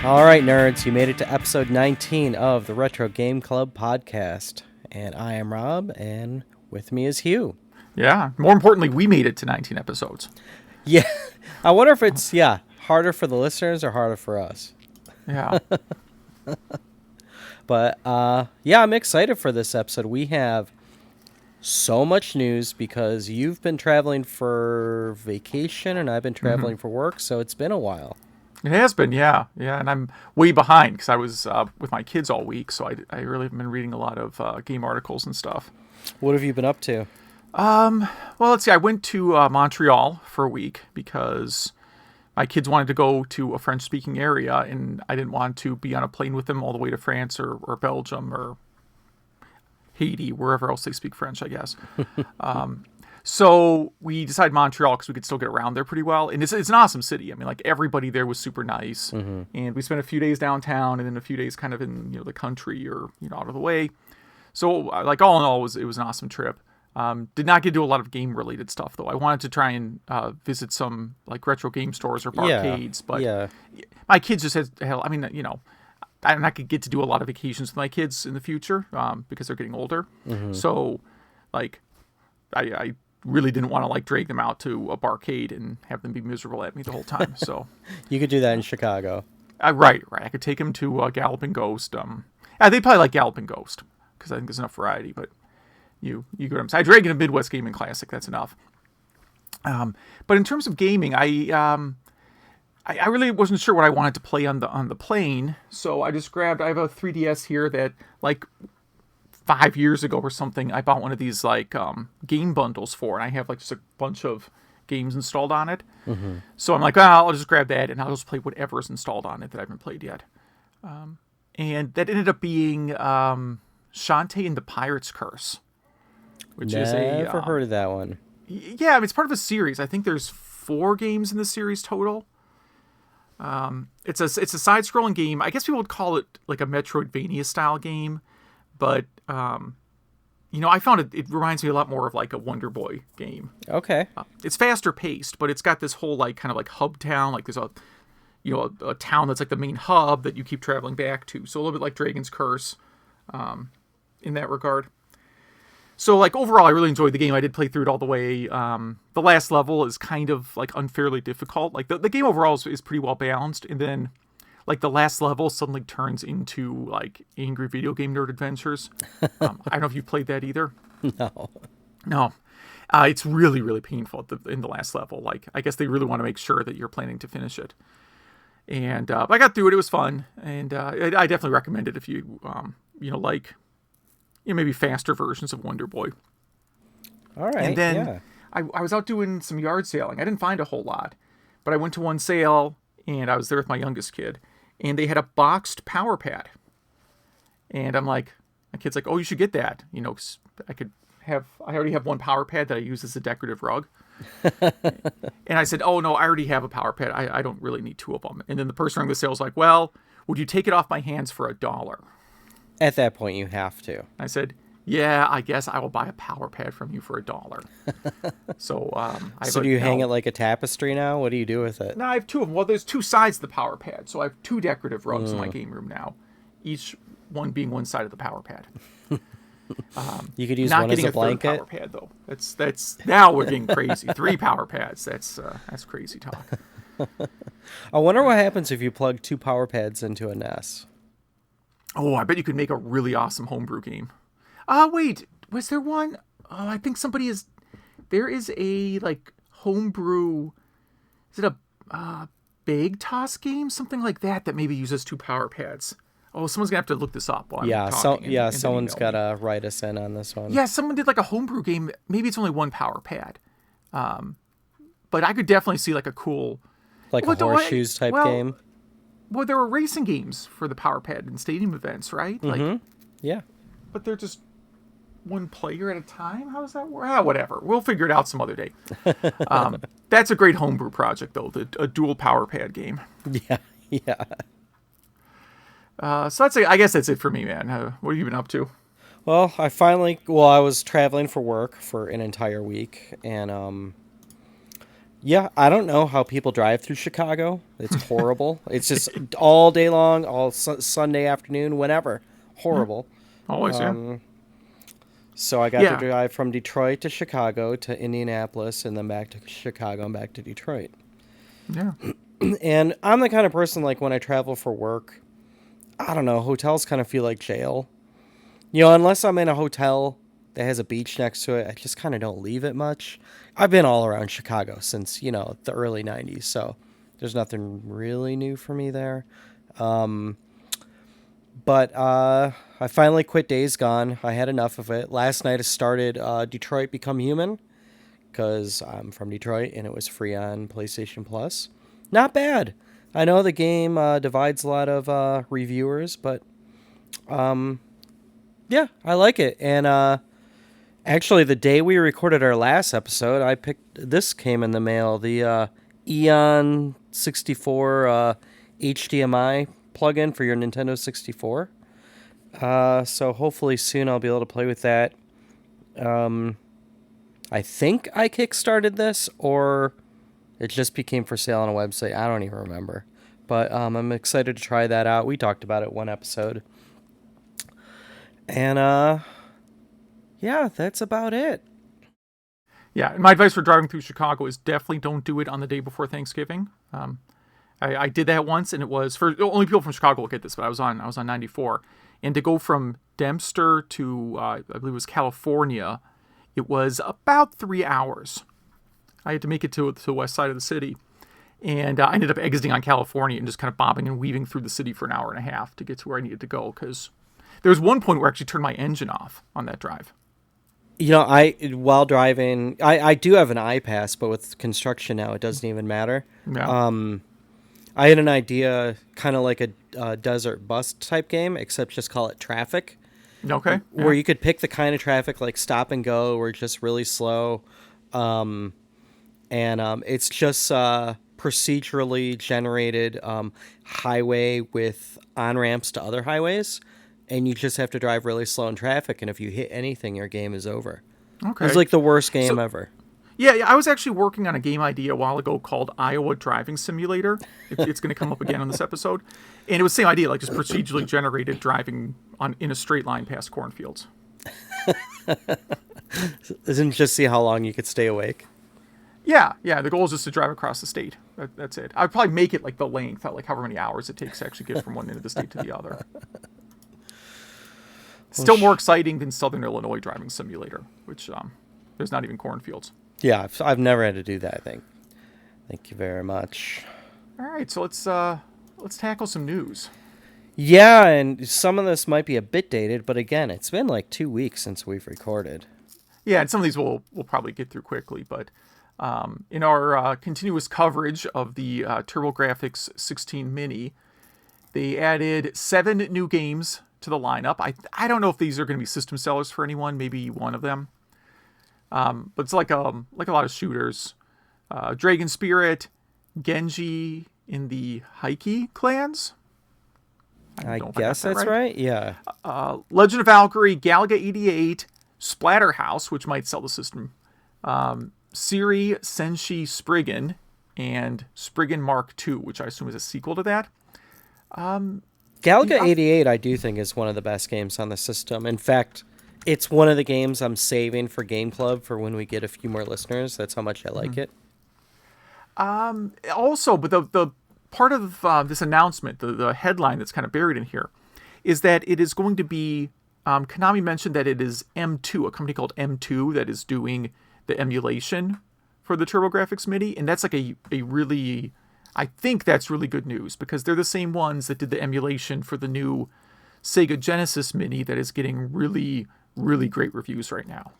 All right, nerds, you made it to episode 19 of the Retro Game Club podcast. And I am Rob, and with me is Hugh. Yeah, more importantly, we made it to 19 episodes. Yeah, I wonder if it's, harder for the listeners or harder for us. Yeah. But, I'm excited for this episode. We have so much news because you've been traveling for vacation and I've been traveling for work, so it's been a while. It has been, yeah. And I'm way behind because I was with my kids all week, so I really have been reading a lot of game articles and stuff. What have you been up to? Well, let's see. I went to Montreal for a week because my kids wanted to go to a French-speaking area, and I didn't want to be on a plane with them all the way to France or Belgium or Haiti, wherever else they speak French, I guess. So we decided Montreal because we could still get around there pretty well. And it's an awesome city. I mean, like, everybody there was super nice. Mm-hmm. And we spent a few days downtown and then a few days kind of in, the country or, out of the way. So, like, all in all, it was an awesome trip. Did not get to do a lot of game-related stuff, though. I wanted to try and visit some, like, retro game stores or barcades. But my kids just had, I'm not going to get to do a lot of vacations with my kids in the future because they're getting older. Mm-hmm. So, like, I really didn't want to, like, drag them out to a barcade and have them be miserable at me the whole time. So you could do that in Chicago. Right. I could take them to Galloping Ghost. They probably like Galloping Ghost because I think there's enough variety. But you get what I'm saying. I drag in a Midwest Gaming Classic. That's enough. But in terms of gaming, I really wasn't sure what I wanted to play on the plane. So I just grabbed. I have a 3DS here that, like, 5 years ago or something, I bought one of these, like, game bundles for, and I have, like, just a bunch of games installed on it. Mm-hmm. So I'm like, I'll just grab that, and I'll just play whatever is installed on it that I haven't played yet. And that ended up being Shantae and the Pirate's Curse, which is a... Never heard of that one. Yeah, I mean, it's part of a series. I think there's 4 games in the series total. It's a side-scrolling game. I guess people would call it, like, a Metroidvania-style game. But, I found it reminds me a lot more of, like, a Wonder Boy game. Okay. It's faster paced, but it's got this whole, like, kind of like hub town. Like, there's a town that's like the main hub that you keep traveling back to. So a little bit like Dragon's Curse in that regard. So, like, overall, I really enjoyed the game. I did play through it all the way. The last level is kind of, like, unfairly difficult. Like, the game overall is pretty well balanced. And then, like, the last level suddenly turns into, like, Angry Video Game Nerd Adventures. I don't know if you've played that either. No. It's really, really painful in the last level. Like, I guess they really want to make sure that you're planning to finish it. And I got through it. It was fun. And I definitely recommend it if you, like, maybe faster versions of Wonder Boy. All right, and then I was out doing some yard sailing. I didn't find a whole lot. But I went to one sale, and I was there with my youngest kid. And they had a boxed power pad. And I'm like, my kid's like, oh, you should get that. 'Cause I already have one power pad that I use as a decorative rug. And I said, oh, no, I already have a power pad. I don't really need 2 of them. And then the person running the sale was like, well, would you take it off my hands for $1? At that point, you have to. I said, yeah, I guess I will buy a power pad from you for $1. So, so do you hang it like a tapestry now? What do you do with it? No, I have 2 of them. Well, there's 2 sides of the power pad. So I have 2 decorative rugs in my game room now. Each one being one side of the power pad. You could use one as a blanket. Not getting a 3rd power pad, though. That's now we're getting crazy. 3 power pads. That's crazy talk. I wonder what happens if you plug 2 power pads into a NES. Oh, I bet you could make a really awesome homebrew game. Wait, was there one? Oh, I think there is a, like, homebrew, is it a bag toss game? Something like that maybe uses 2 power pads. Oh, someone's going to have to look this up while I'm talking. Someone's got to write us in on this one. Yeah, someone did, like, a homebrew game. Maybe it's only 1 power pad. But I could definitely see, like, a cool... Like a horseshoes type game? Well, there were racing games for the power pad in stadium events, right? Mm-hmm. Like, yeah. But they're just 1 player at a time? How does that work? Whatever. We'll figure it out some other day. That's a great homebrew project, though, a dual power pad game. Yeah. So I guess that's it for me, man. What have you been up to? Well, I was traveling for work for an entire week, and Yeah, I don't know how people drive through Chicago. It's horrible. It's just all day long, all Sunday afternoon, whenever. Yeah, Horrible. always, yeah. So I got to Yeah, drive from Detroit to Chicago to Indianapolis and then back to Chicago and back to Detroit. yeah. And I'm the kind of person, like, when I travel for work, I don't know, hotels kind of feel like jail. Unless I'm in a hotel that has a beach next to it, I just kind of don't leave it much. I've been all around Chicago since, the early 90s, so there's nothing really new for me there. But I finally quit Days Gone. I had enough of it. Last night I started Detroit Become Human because I'm from Detroit and it was free on PlayStation Plus. Not bad. I know the game divides a lot of reviewers, but yeah, I like it. And actually, the day we recorded our last episode, this came in the mail, the Eon 64 HDMI plugin for your Nintendo 64. So hopefully soon I'll be able to play with that. I think I kickstarted this, or it just became for sale on a website. I don't even remember. But I'm excited to try that out. We talked about it one episode. And yeah, that's about it. Yeah, and my advice for driving through Chicago is definitely don't do it on the day before Thanksgiving. I did that once, and it was for only people from Chicago will get this, but I was on 94, and to go from Dempster to I believe it was California, it was about 3 hours. I had to make it to the west side of the city, and I ended up exiting on California and just kind of bobbing and weaving through the city for an hour and a half to get to where I needed to go, because there was one point where I actually turned my engine off on that drive. While driving, I do have an iPass, but with construction now, it doesn't even matter. Yeah. I had an idea, kind of like a desert bus type game, except just call it traffic, Okay. where you could pick the kind of traffic like stop and go, or just really slow, and it's just procedurally generated highway with on ramps to other highways. And you just have to drive really slow in traffic, and if you hit anything, your game is over. Okay. It's like the worst game So, ever. yeah, I was actually working on a game idea a while ago called Iowa Driving Simulator. It's going to come up again on this episode. And it was the same idea, like just procedurally generated driving in a straight line past cornfields. Isn't just see how long you could stay awake. Yeah. The goal is just to drive across the state. That's it. I'd probably make it like the length, like however many hours it takes to actually get from one end of the state to the other. Still more exciting than Southern Illinois Driving Simulator, which there's not even cornfields. Yeah, I've never had to do that, I think. Thank you very much. All right, so let's tackle some news. Yeah, and some of this might be a bit dated, but again, it's been like 2 weeks since we've recorded. Yeah, and some of these we'll probably get through quickly, but in our continuous coverage of the TurboGrafx 16 Mini, they added 7 new games to the lineup. I don't know if these are going to be system sellers for anyone. Maybe one of them. But it's like a lot of shooters. Dragon Spirit, Genji in the Heike clans. I guess that's right. Yeah. Legend of Valkyrie, Galaga 88, Splatterhouse, which might sell the system. Siri Senshi Spriggan, and Spriggan Mark II, which I assume is a sequel to that. Galaga 88, I do think, is one of the best games on the system. In fact, it's one of the games I'm saving for Game Club for when we get a few more listeners. That's how much I like it. Also, but the part of this announcement, the headline that's kind of buried in here, is that it is going to be, Konami mentioned that it is M2, a company called M2 that is doing the emulation for the TurboGrafx Mini, and that's like a really... I think that's really good news, because they're the same ones that did the emulation for the new Sega Genesis Mini that is getting really, really great reviews right now.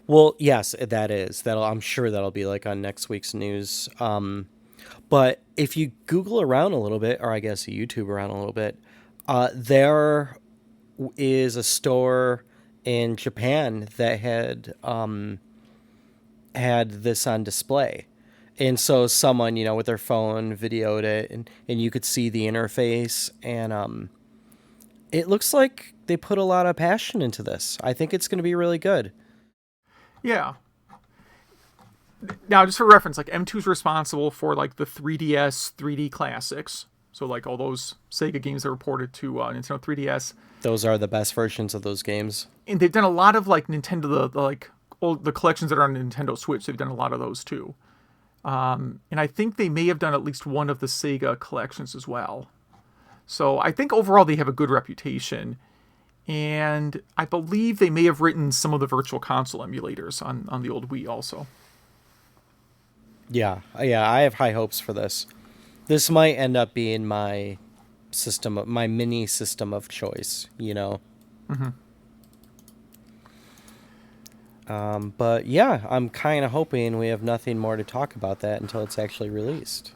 Well, yes, that is. I'm sure that'll be like on next week's news. But if you Google around a little bit, or I guess YouTube around a little bit, there is a store in Japan that had this on display. And so someone, with their phone videoed it, and you could see the interface, and it looks like they put a lot of passion into this. I think it's going to be really good. Yeah. Now, just for reference, like M2 is responsible for like the 3DS 3D classics. So like all those Sega games that were ported to Nintendo 3DS. Those are the best versions of those games. And they've done a lot of like Nintendo, the collections that are on Nintendo Switch. They've done a lot of those too. And I think they may have done at least one of the Sega collections as well. So I think overall they have a good reputation. And I believe they may have written some of the Virtual Console emulators on the old Wii also. Yeah, I have high hopes for this. This might end up being my mini system of choice, you know. But yeah, I'm kind of hoping we have nothing more to talk about that until it's actually released.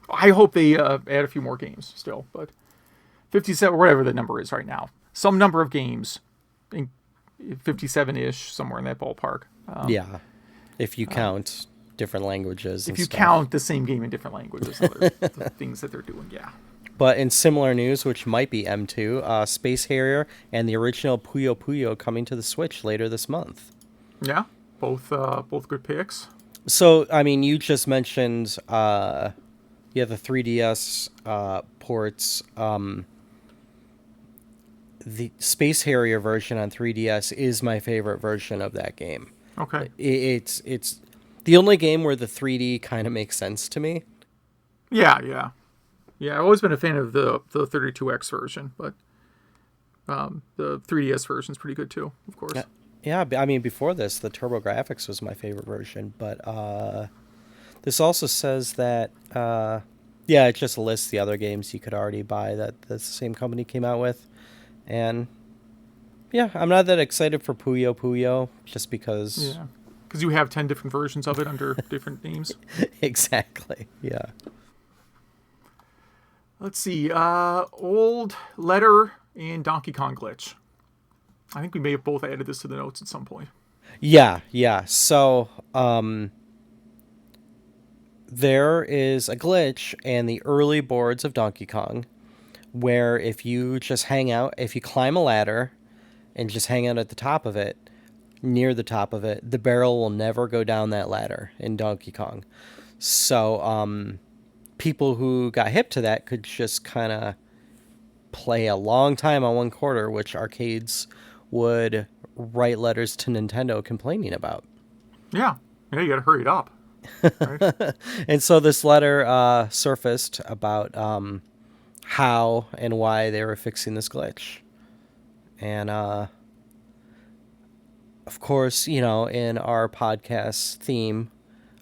I hope they add a few more games still, but 57, whatever the number is right now, some number of games, 57-ish, somewhere in that ballpark. Yeah, if you count different languages. If you count the same game in different languages, other the things that they're doing, yeah. But in similar news, which might be M2, Space Harrier and the original Puyo coming to the Switch later this month. Yeah, both good picks. So, I mean, you just mentioned, the 3DS ports. The Space Harrier version on 3DS is my favorite version of that game. Okay. It's the only game where the 3D kind of makes sense to me. Yeah. I've always been a fan of the 32X version, but the 3DS version is pretty good too, of course. Yeah, I mean, before this, the TurboGrafx was my favorite version, but this also says that, it just lists the other games you could already buy that the same company came out with. And, yeah, I'm not that excited for Puyo, just because... Yeah, because you have 10 different versions of it under different names. Exactly, yeah. Let's see, Old Letter and Donkey Kong Glitch. I think we may have both added this to the notes at some point. Yeah. So, there is a glitch in the early boards of Donkey Kong where if you climb a ladder and just hang out at the top of it, near the top of it, the barrel will never go down that ladder in Donkey Kong. So, people who got hip to that could just kind of play a long time on one quarter, which arcades would write letters to Nintendo complaining about. Yeah, you gotta hurry it up. Right? And so this letter surfaced about how and why they were fixing this glitch. And of course, in our podcast theme,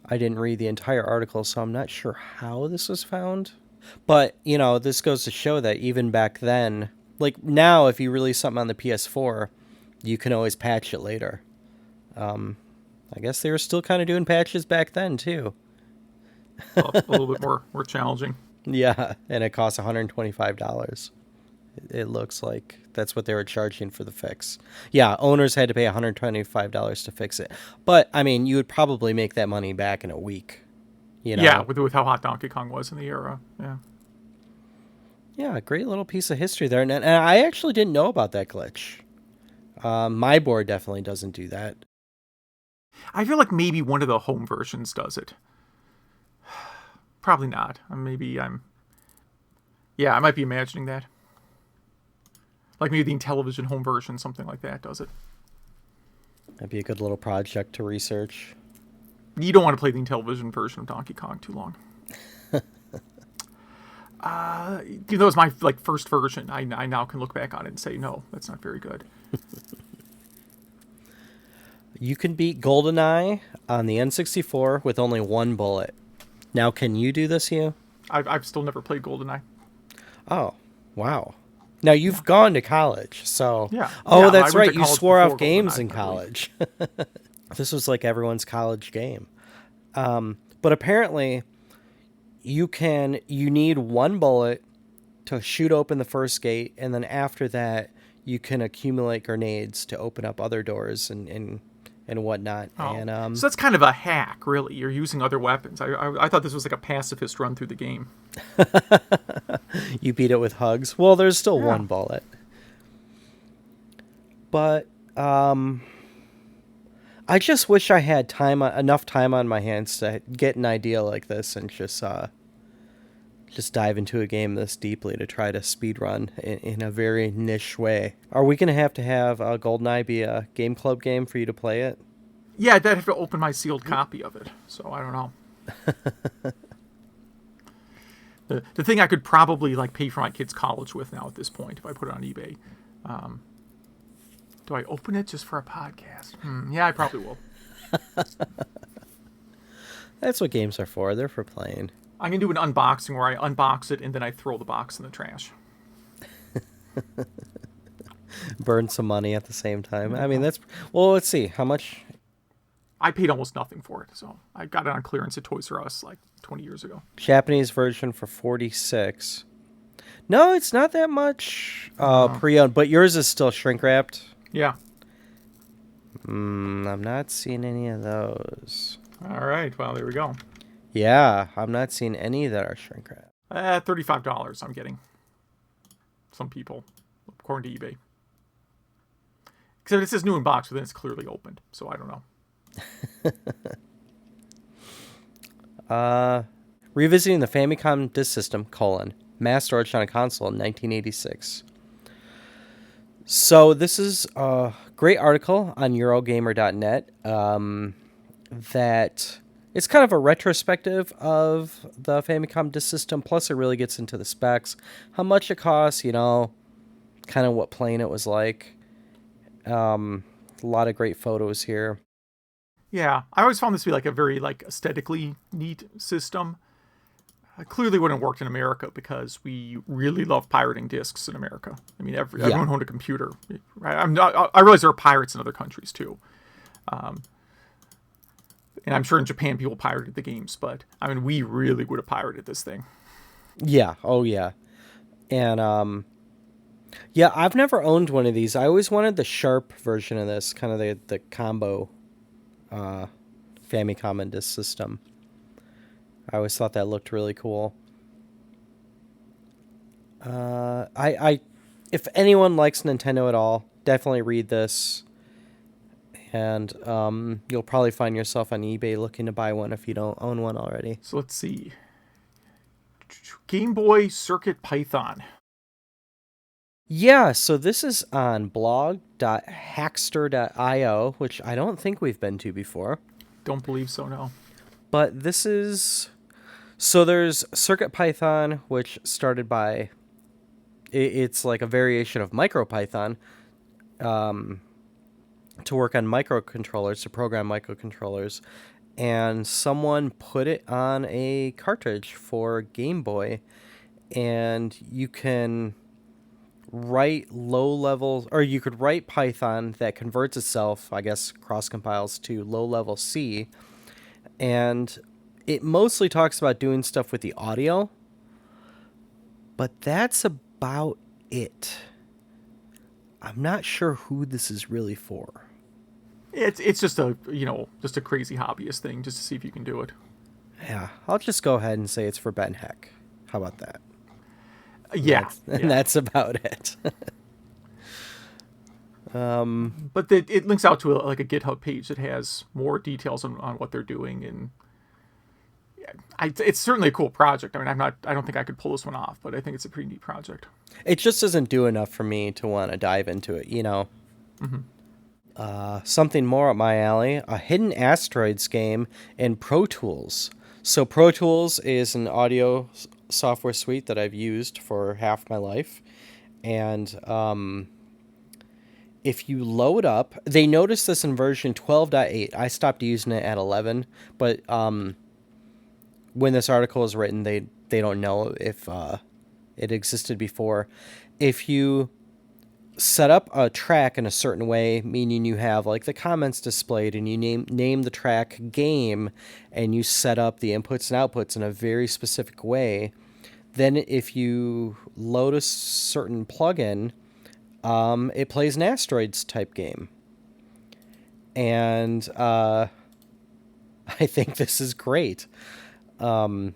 I didn't read the entire article, so I'm not sure how this was found. But, this goes to show that even back then, like now, if you release something on the PS4, you can always patch it later. I guess they were still kind of doing patches back then, too. A little bit more challenging. Yeah, and it costs $125. It looks like that's what they were charging for the fix. Yeah, owners had to pay $125 to fix it. But, I mean, you would probably make that money back in a week. Yeah, with how hot Donkey Kong was in the era. Yeah. Yeah, great little piece of history there. And I actually didn't know about that glitch. My board definitely doesn't do that. I feel like maybe one of the home versions does it. Probably not. I might be imagining that. Like maybe the Intellivision home version, something like that, does it. That'd be a good little project to research. You don't want to play the Intellivision version of Donkey Kong too long. Even though it was my first version, I now can look back on it and say, no, that's not very good. You can beat GoldenEye on the N64 with only one bullet. Now, can you do this, Hugh? I've still never played GoldenEye. Oh, wow. Now, you've gone to college, so... Yeah. Oh, yeah, that's right. You swore off games GoldenEye, in college. This was like everyone's college game. But apparently, you need one bullet to shoot open the first gate, and then after that, you can accumulate grenades to open up other doors and whatnot. Oh. And so that's kind of a hack, really. You're using other weapons. I thought this was like a pacifist run through the game. You beat it with hugs. Well, there's still one bullet. But I I just wish I had enough time on my hands to get an idea like this and just dive into a game this deeply to try to speedrun in a very niche way. Are we going to have GoldenEye be a game club game for you to play it? Yeah, I'd have to open my sealed copy of it, so I don't know. The thing I could probably like pay for my kid's college with now at this point if I put it on eBay. Do I open it just for a podcast? Yeah, I probably will. That's what games are for. They're for playing. I'm going to do an unboxing where I unbox it and then I throw the box in the trash. Burn some money at the same time. I mean, let's see. How much? I paid almost nothing for it, so I got it on clearance at Toys R Us like 20 years ago. Japanese version for $46. No, it's not that much pre-owned, but yours is still shrink-wrapped. Yeah. I'm not seeing any of those. All right, well, there we go. Yeah, I'm not seeing any that are shrink-wrapped. $35 I'm getting. Some people, according to eBay. Except it says new in box, but then it's clearly opened, so I don't know. Revisiting the Famicom disk system, mass storage on a console in 1986. So this is a great article on Eurogamer.net that it's kind of a retrospective of the Famicom disk system, plus it really gets into the specs, how much it costs, kind of what playing it was like. A lot of great photos here. Yeah, I always found this to be like a very aesthetically neat system. Clearly wouldn't have worked in America because we really love pirating discs in America. I mean, everyone owned a computer. Right? I realize there are pirates in other countries too. And I'm sure in Japan people pirated the games, but I mean, we really would have pirated this thing. Yeah. Oh, yeah. And, yeah, I've never owned one of these. I always wanted the Sharp version of this, kind of the combo Famicom and disk system. I always thought that looked really cool. If anyone likes Nintendo at all, definitely read this. And you'll probably find yourself on eBay looking to buy one if you don't own one already. So let's see. Game Boy CircuitPython. Yeah, so this is on blog.hackster.io, which I don't think we've been to before. Don't believe so, no. But this is... So there's CircuitPython, which started by... It's like a variation of MicroPython to work on microcontrollers, to program microcontrollers. And someone put it on a cartridge for Game Boy. And you can write low-level... Or you could write Python that converts itself, I guess, cross-compiles to low-level C. And it mostly talks about doing stuff with the audio, but that's about it. I'm not sure who this is really for. It's just a crazy hobbyist thing, just to see if you can do it. Yeah, I'll just go ahead and say it's for Ben Heck. How about that? Yeah. That's about it. But it links out to a GitHub page that has more details on what they're doing, and it's certainly a cool project. I mean, I don't think I could pull this one off, but I think it's a pretty neat project. It just doesn't do enough for me to want to dive into it, Mm-hmm. Something more up my alley, a hidden Asteroids game in Pro Tools. So Pro Tools is an audio software suite that I've used for half my life, and if you load up, they noticed this in version 12.8. I stopped using it at 11, but when this article was written, they don't know if it existed before. If you set up a track in a certain way, meaning you have like the comments displayed and you name the track game, and you set up the inputs and outputs in a very specific way, then if you load a certain plugin, it plays an Asteroids type game. And I think this is great. You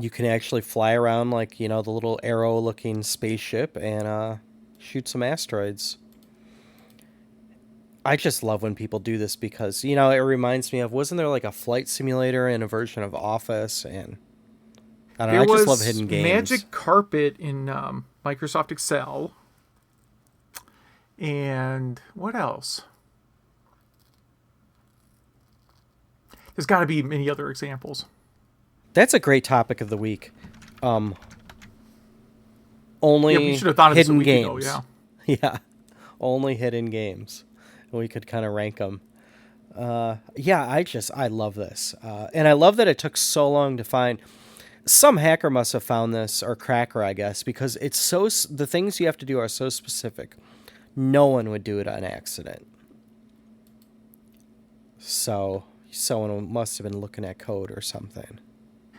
can actually fly around like, the little arrow looking spaceship and shoot some asteroids. I just love when people do this because, you know, it reminds me of, wasn't there like a flight simulator and a version of Office? And I don't know, There I just love was hidden games. Magic Carpet in Microsoft Excel. And what else? There's got to be many other examples. That's a great topic of the week. Yeah, Only we should have thought of this a hidden week ago, games. yeah. Yeah, only hidden games. We could kind of rank them. Yeah, I love this. And I love that it took so long to find. Some hacker must have found this, or cracker, I guess, because it's so, the things you have to do are so specific. No one would do it on accident. So someone must have been looking at code or something.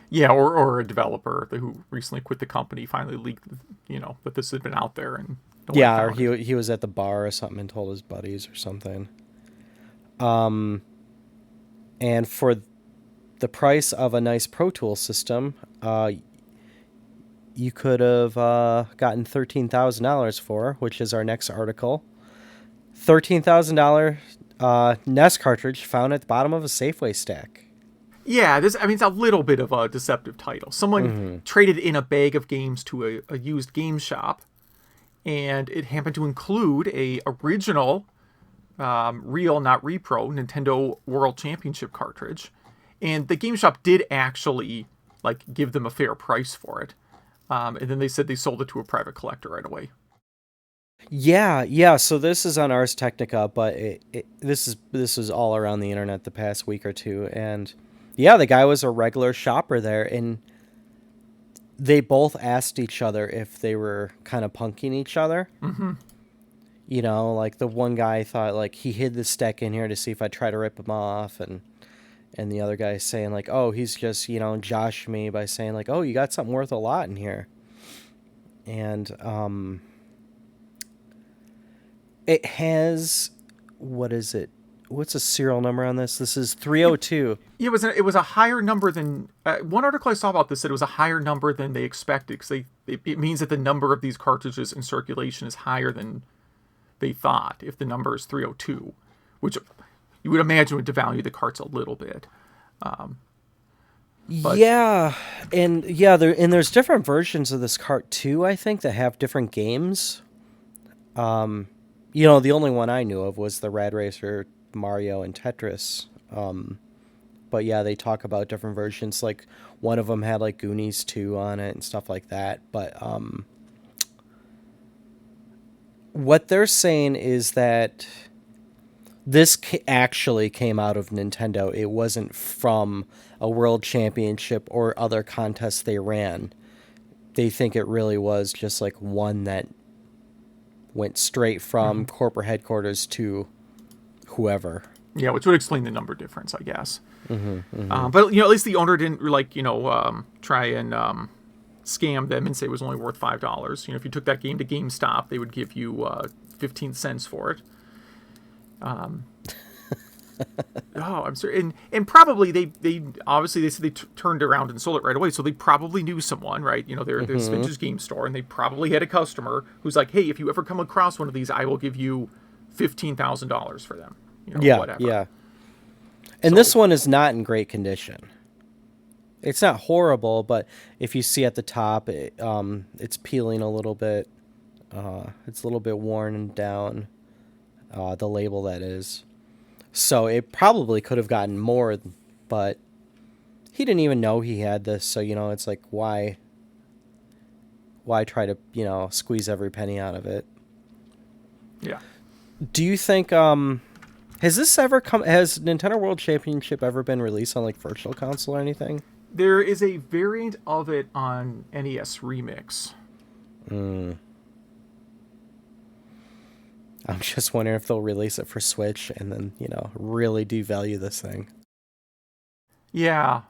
Yeah, or a developer who recently quit the company finally leaked, that this had been out there and no one Yeah, or found it. he was at the bar or something and told his buddies or something. And for the price of a nice Pro Tools system, you could have gotten $13,000 for, which is our next article. $13,000 NES cartridge found at the bottom of a Safeway stack. Yeah, it's a little bit of a deceptive title. Someone traded in a bag of games to a used game shop, and it happened to include a original, real, not repro, Nintendo World Championship cartridge. And the game shop did actually, give them a fair price for it. And then they said they sold it to a private collector right away. Yeah. So this is on Ars Technica, but this was all around the internet the past week or two, and yeah, the guy was a regular shopper there, and they both asked each other if they were kind of punking each other. Mm-hmm. You know, like the one guy thought like he hid the stack in here to see if I try to rip him off, and the other guy saying like, oh, he's just, josh me by saying like, oh, you got something worth a lot in here. And it has, what is it? What's the serial number on this? This is 302. Yeah, it was a higher number than one article I saw about this said it was a higher number than they expected because it means that the number of these cartridges in circulation is higher than they thought. If the number is 302, which you would imagine would devalue the carts a little bit. Yeah, and there's different versions of this cart too. I think that have different games. The only one I knew of was the Rad Racer, Mario, and Tetris. But yeah, they talk about different versions. Like one of them had like Goonies 2 on it and stuff like that. But what they're saying is that this actually came out of Nintendo. It wasn't from a world championship or other contests they ran. They think it really was just like one that went straight from corporate headquarters to whoever. Yeah, which would explain the number difference, I guess. But at least the owner didn't try and scam them and say it was only worth $5. If you took that game to GameStop, they would give you 15 cents for it. I'm sorry, and probably they obviously they said they turned around and sold it right away, so they probably knew someone, right? There's Vintage Game Store, and they probably had a customer who's like, hey, if you ever come across one of these, I will give you $15,000 for them. Whatever. Yeah. And this one is not in great condition. It's not horrible, but if you see at the top, it's peeling a little bit. It's a little bit worn down. The label, that is. So it probably could have gotten more, but he didn't even know he had this. So, it's like, why try to, squeeze every penny out of it? Yeah. Do you think, has Nintendo World Championship ever been released on like Virtual Console or anything? There is a variant of it on NES Remix. I'm just wondering if they'll release it for Switch and then, really devalue this thing. Yeah,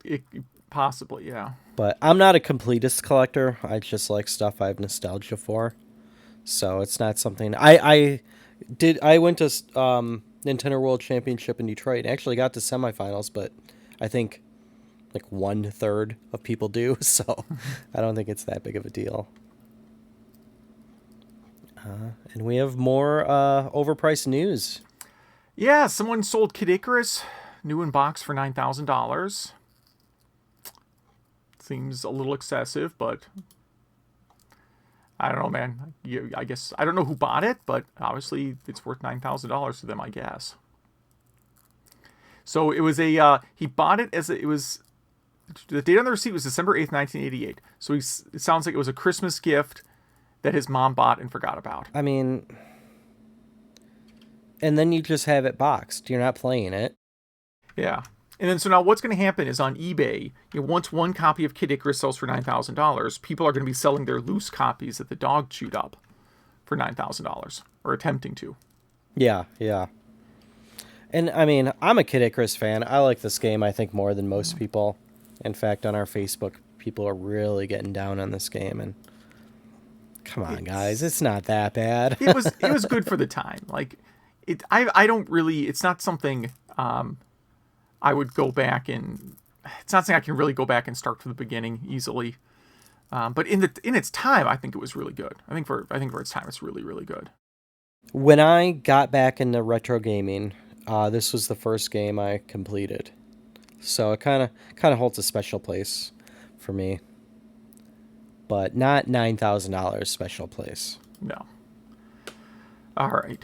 it possibly, yeah. But I'm not a completist collector. I just like stuff I have nostalgia for. So it's not something... I went to Nintendo World Championship in Detroit and actually got to semifinals, but I think like 1/3 of people do, so I don't think it's that big of a deal. And we have more overpriced news. Yeah, someone sold Kid Icarus, new in box for $9,000. Seems a little excessive, but I don't know, man. I guess I don't know who bought it, but obviously it's worth $9,000 to them, I guess. So it was he bought it it was, the date on the receipt was December 8th, 1988. So it sounds like it was a Christmas gift that his mom bought and forgot about. I mean, and then you just have it boxed. You're not playing it. Yeah. And then so now what's going to happen is on eBay, once one copy of Kid Icarus sells for $9,000, people are going to be selling their loose copies that the dog chewed up for $9,000, or attempting to. Yeah, yeah. And I mean, I'm a Kid Icarus fan. I like this game, I think, more than most people. In fact, on our Facebook, people are really getting down on this game. And come on, guys, it's not that bad. it was good for the time. Like I don't really. It's not something I would go back and. It's not something I can really go back and start from the beginning easily. But in its time, I think it was really good. I think for its time, it's really, really good. When I got back into retro gaming, this was the first game I completed. So it kind of holds a special place for me. But not $9,000 special place. No. All right.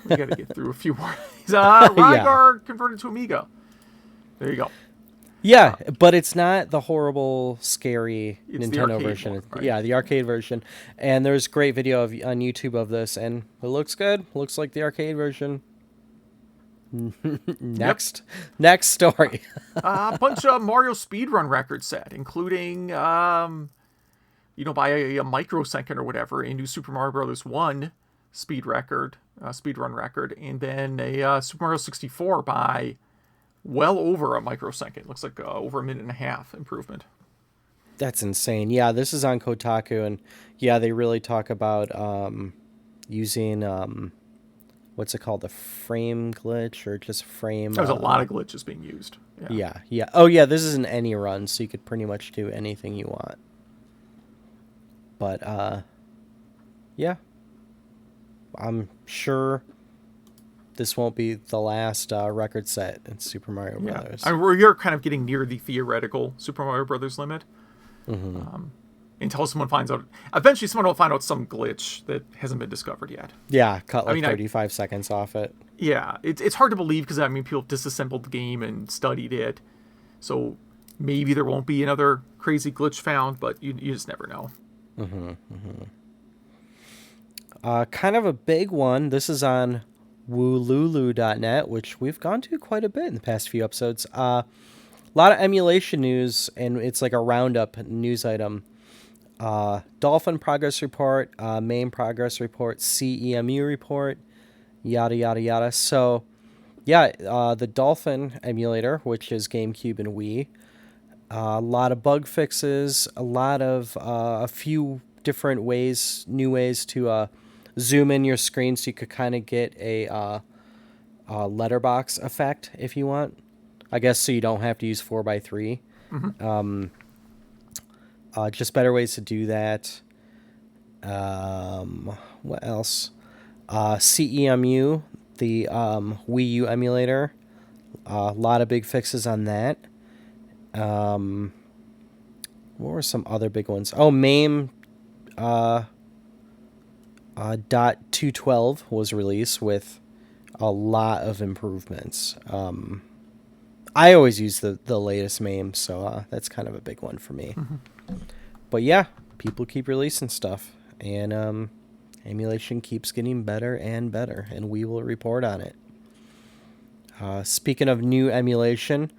We got to get through a few more. Rygar converted to Amiga. There you go. Yeah, but it's not the horrible, scary Nintendo version. One, right? Yeah, the arcade version. And there's great video on YouTube of this, and it looks good. Looks like the arcade version. Next story. A bunch of Mario speedrun record set, including, by a microsecond or whatever, a new Super Mario Brothers 1 speedrun record, and then a Super Mario 64 by well over a microsecond. Looks like over a minute and a half improvement. That's insane. Yeah, this is on Kotaku, and yeah, they really talk about using what's it called, the frame glitch, or just frame. There's a lot of glitches being used. Yeah. Oh yeah, this is an any run, so you could pretty much do anything you want. But yeah, I'm sure this won't be the last record set in Super Mario Brothers. We're kind of getting near the theoretical Super Mario Brothers limit. Mm-hmm. Until someone finds out. Eventually, someone will find out some glitch that hasn't been discovered yet. Yeah, cut 35 seconds off it. Yeah, it's hard to believe because, people disassembled the game and studied it. So maybe there won't be another crazy glitch found, but you just never know. Mm-hmm. Kind of a big one. This is on woolulu.net, which we've gone to quite a bit in the past few episodes. A lot of emulation news, and it's like a roundup news item. Dolphin progress report, MAME progress report, Cemu report, yada, yada, yada. So, yeah, the Dolphin emulator, which is GameCube and Wii. A lot of bug fixes, a few different new ways to zoom in your screen so you could kind of get a letterbox effect if you want. I guess so you don't have to use 4x3. Mm-hmm. Just better ways to do that. What else? Cemu, the Wii U emulator. A lot of big fixes on that. What were some other big ones? Oh, MAME .212 was released with a lot of improvements. I always use the latest MAME, so that's kind of a big one for me. Mm-hmm. But yeah, people keep releasing stuff, and emulation keeps getting better and better, and we will report on it. Speaking of new emulation,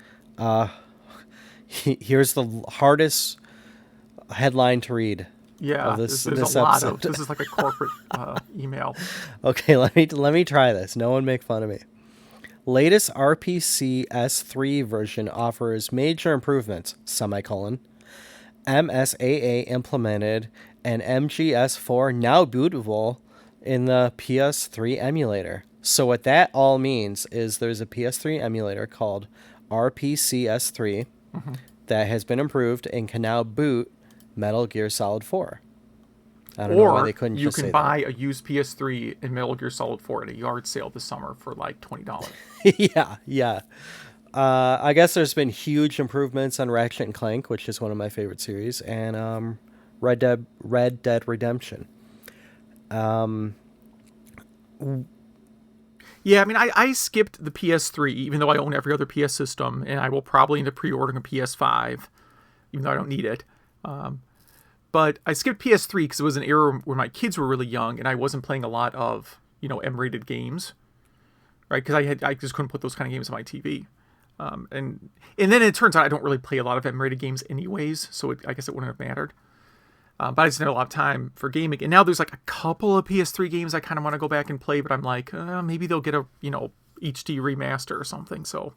here's the hardest headline to read. Yeah, this a lot of. This is like a corporate email. Okay, let me try this. No one make fun of me. Latest RPC S3 version offers major improvements, MSAA implemented, and MGS4 now bootable in the PS3 emulator. So what that all means is there's a PS3 emulator called RPC S3 that has been improved and can now boot Metal Gear Solid 4. I don't know why Or they couldn't you just can say buy a used PS3 and Metal Gear Solid 4 at a yard sale this summer for like $20. that. Yeah, yeah. I guess there's been huge improvements on Ratchet and Clank, which is one of my favorite series, and Red Dead Redemption. Um, Yeah, I mean, I skipped the PS3, even though I own every other PS system, and I will probably end up pre-ordering a PS5, even though I don't need it. But I skipped PS3 because it was an era where my kids were really young, and I wasn't playing a lot of, M-rated games, right? Because I just couldn't put those kind of games on my TV. And then it turns out I don't really play a lot of M-rated games anyways, so I guess it wouldn't have mattered. But I just didn't have a lot of time for gaming. And now there's like a couple of PS3 games I kind of want to go back and play, but I'm like, maybe they'll get a, HD remaster or something. So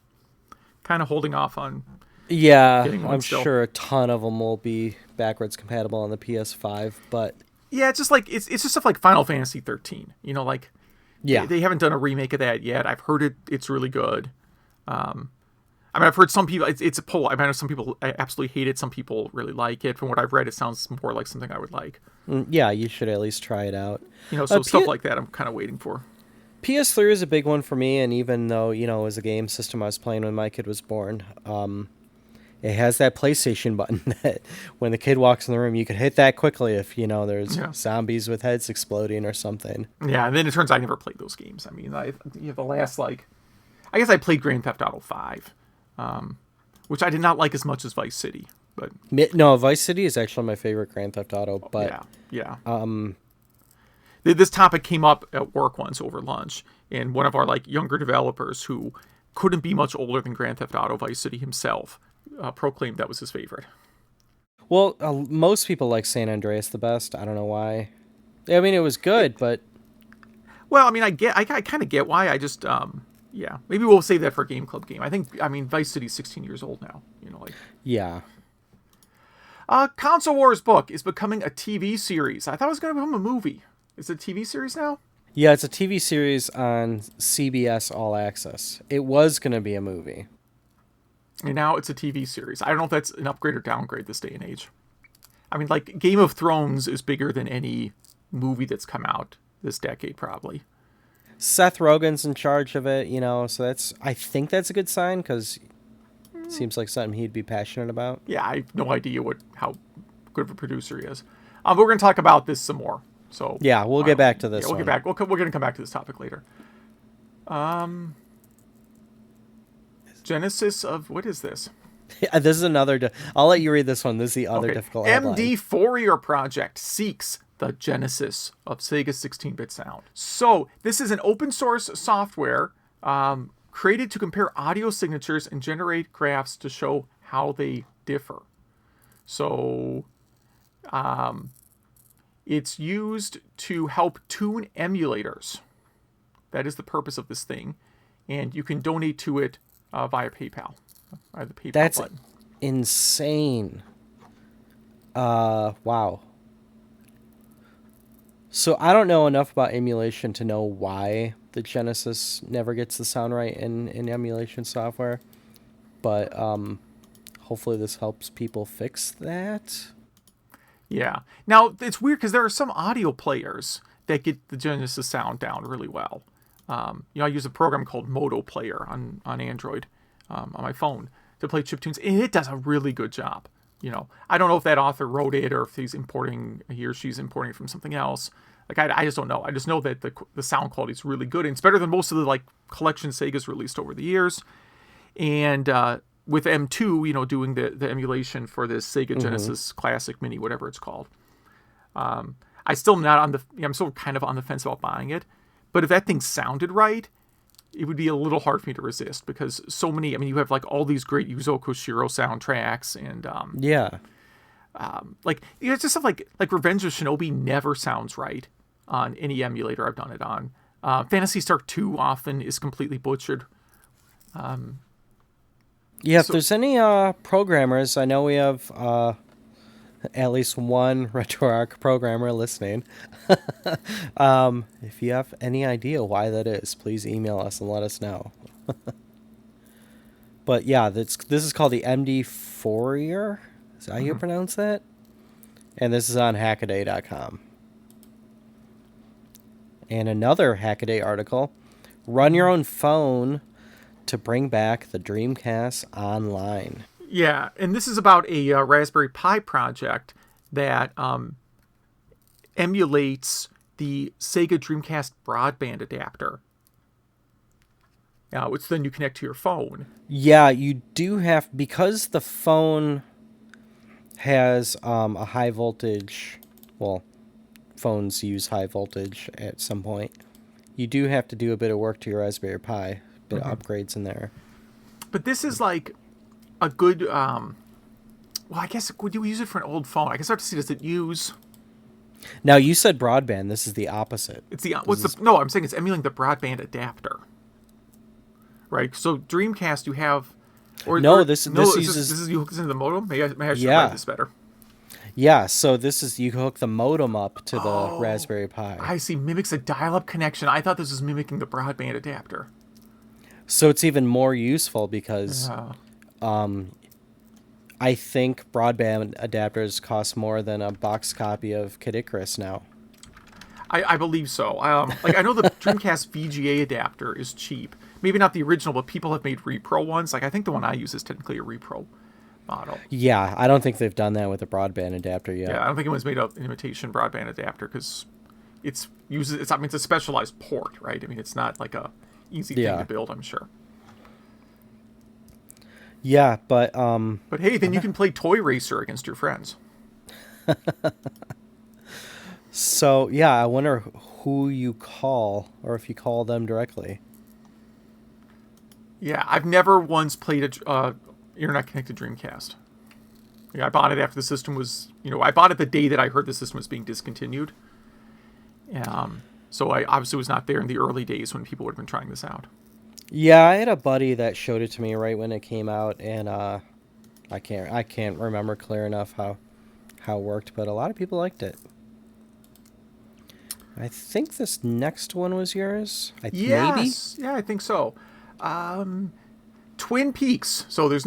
kind of holding off on getting one I'm still. sure a ton of them will be backwards compatible on the PS5, but Yeah, it's just like, it's just stuff like Final Fantasy 13. Like, yeah. they haven't done a remake of that yet. I've heard it's really good. I mean, I've heard some people, it's a poll. I know some people absolutely hate it. Some people really like it. From what I've read, it sounds more like something I would like. Yeah, you should at least try it out. So stuff like that I'm kind of waiting for. PS3 is a big one for me, and even though, it was a game system I was playing when my kid was born, it has that PlayStation button that when the kid walks in the room, you can hit that quickly if, there's zombies with heads exploding or something. Yeah, and then it turns out I never played those games. I mean, the last, I guess I played Grand Theft Auto 5, which I did not like as much as Vice City. But no, Vice City is actually my favorite Grand Theft Auto. But yeah. This topic came up at work once over lunch, and one of our younger developers who couldn't be much older than Grand Theft Auto Vice City himself proclaimed that was his favorite. Well, most people like San Andreas the best. I don't know why. I mean, it was good, but well, I mean, I kind of get why. I just yeah, maybe we'll save that for a Game Club game. I mean, Vice City's 16 years old now. Yeah. Console Wars book is becoming a TV series. I thought it was going to become a movie. Is it a TV series now? Yeah, it's a TV series on CBS All Access. It was going to be a movie. And now it's a TV series. I don't know if that's an upgrade or downgrade this day and age. I mean, Game of Thrones is bigger than any movie that's come out this decade, probably. Seth Rogen's in charge of it, so I think that's a good sign, because it seems like something he'd be passionate about. Yeah, I have no idea how good of a producer he is. But we're going to talk about this some more. So yeah, we'll get back to this. Yeah, we'll get back. We're going to come back to this topic later. Genesis of what is this? Yeah, this is another. I'll let you read this one. This is the other difficult headline. MDFOURIER project seeks the genesis of Sega 16-bit sound. So this is an open source software created to compare audio signatures and generate graphs to show how they differ. So it's used to help tune emulators. That is the purpose of this thing. And you can donate to it via PayPal. Via the PayPal That's button. Insane. Wow. So I don't know enough about emulation to know why the Genesis never gets the sound right in emulation software. But hopefully this helps people fix that. Yeah. Now, it's weird because there are some audio players that get the Genesis sound down really well. I use a program called Moto Player on Android on my phone to play chiptunes, and it does a really good job. I don't know if that author wrote it or if he or she's importing it from something else. I just don't know. I just know that the sound quality is really good, and it's better than most of the collection Sega's released over the years. And with M2, doing the emulation for this Sega Genesis Classic Mini, whatever it's called. I'm still kind of on the fence about buying it. But if that thing sounded right, it would be a little hard for me to resist, because so many, you have all these great Yuzo Koshiro soundtracks, and it's just stuff like Revenge of Shinobi never sounds right on any emulator I've done it on. Phantasy Star 2 often is completely butchered. If there's any programmers, I know we have at least one RetroArch programmer listening. If you have any idea why that is, please email us and let us know. But yeah, this is called the MDFOURIER. Is that how you pronounce that? And this is on hackaday.com. And another Hackaday article, run your own phone to bring back the Dreamcast online. Yeah, and this is about a Raspberry Pi project that emulates the Sega Dreamcast broadband adapter, which then you connect to your phone. Yeah, you do have, because the phone has a high voltage, well, phones use high voltage at some point. You do have to do a bit of work to your Raspberry Pi, a bit of upgrades in there. But this is like a good, well, I guess, would you use it for an old phone? I guess I have to see, does it use... Now, you said broadband. This is the opposite. It's the, no, I'm saying it's emulating the broadband adapter. Right? So Dreamcast, you have... Or, no, or, this no, uses... This is, you hook this into the modem? Maybe I should write this better. Yeah, so this is, you hook the modem up to the Raspberry Pi. I see, mimics a dial-up connection. I thought this was mimicking the broadband adapter. So it's even more useful because I think broadband adapters cost more than a box copy of Kid Icarus now. I believe so. Like I know the Dreamcast VGA adapter is cheap. Maybe not the original, but people have made repro ones. Like I think the one I use is technically a repro model. Yeah, I don't think they've done that with a broadband adapter yet. Yeah, I don't think anyone's made an imitation broadband adapter because it's a specialized port, right? I mean, it's not like a easy thing to build, I'm sure. Yeah, but hey, then you can play Toy Racer against your friends. So yeah, I wonder who you call, or if you call them directly. Yeah, I've never once played a internet-connected Dreamcast. Yeah, I bought it after the system was, I bought it the day that I heard the system was being discontinued. So I obviously was not there in the early days when people would have been trying this out. Yeah, I had a buddy that showed it to me right when it came out, and I can't remember clear enough how it worked, but a lot of people liked it. I think this next one was yours. Yes. Maybe? Yeah, I think so. Twin Peaks. So has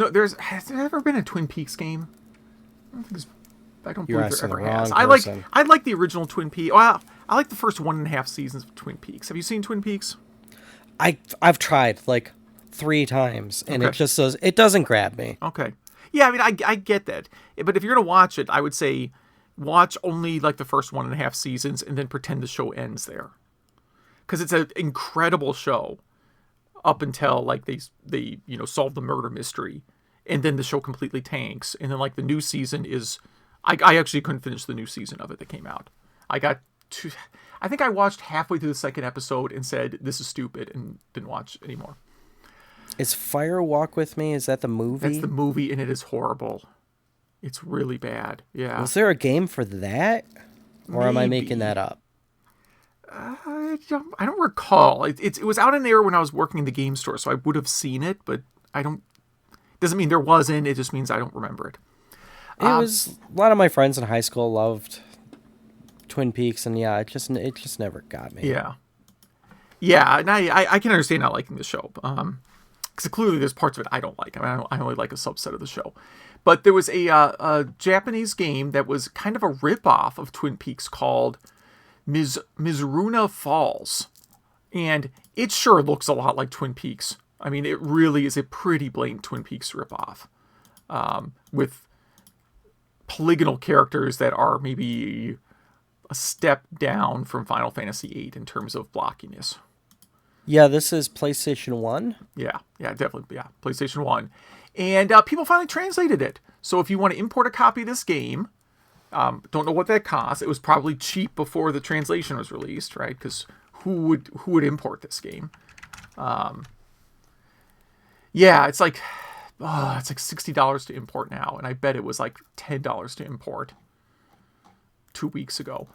there ever been a Twin Peaks game? I don't believe there ever has. I like the original Twin Peaks. Well, I like the first 1.5 seasons of Twin Peaks. Have you seen Twin Peaks? I've tried like 3 times, and it doesn't grab me. Okay. Yeah, I mean, I get that. But if you're going to watch it, I would say watch only like the first 1.5 seasons and then pretend the show ends there. Because it's an incredible show up until like they solve the murder mystery. And then the show completely tanks. And then like the new season is... I actually couldn't finish the new season of it that came out. I think I watched halfway through the second episode and said, this is stupid, and didn't watch anymore. Is Fire Walk With Me, is that the movie? That's the movie, and it is horrible. It's really bad. Yeah. Was there a game for that? Or am I making that up? I don't recall. It was out in there when I was working in the game store, so I would have seen it, but I don't... Doesn't mean there wasn't, it just means I don't remember it. It was... A lot of my friends in high school loved Twin Peaks, and yeah, it just never got me. Yeah. Yeah, and I can understand not liking the show. Because clearly there's parts of it I don't like. I mean, I only like a subset of the show. But there was a Japanese game that was kind of a ripoff of Twin Peaks called Mizruna Falls. And it sure looks a lot like Twin Peaks. I mean, it really is a pretty blatant Twin Peaks ripoff. With polygonal characters that are maybe a step down from Final Fantasy VIII in terms of blockiness. Yeah, this is PlayStation 1? Yeah, definitely. Yeah, PlayStation 1. And people finally translated it. So if you want to import a copy of this game, don't know what that costs. It was probably cheap before the translation was released, right? Because who would import this game? Yeah, it's like $60 to import now, and I bet it was like $10 to import 2 weeks ago.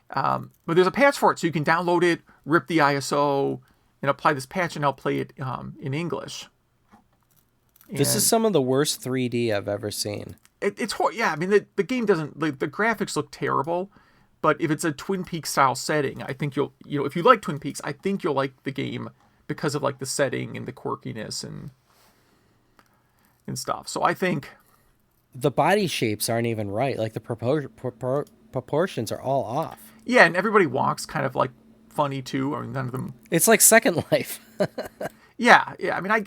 But there's a patch for it, so you can download it, rip the ISO, and apply this patch, and I'll play it in English. This is some of the worst 3D I've ever seen. It's horrible. Yeah, I mean, the game doesn't... the graphics look terrible, but if it's a Twin Peaks style setting, I think you'll... if you like Twin Peaks, I think you'll like the game because of like the setting and the quirkiness and stuff. So I think... The body shapes aren't even right. Like the proportions are all off. Yeah, and everybody walks kind of like funny too. I mean, none of them. It's like Second Life. Yeah. I mean,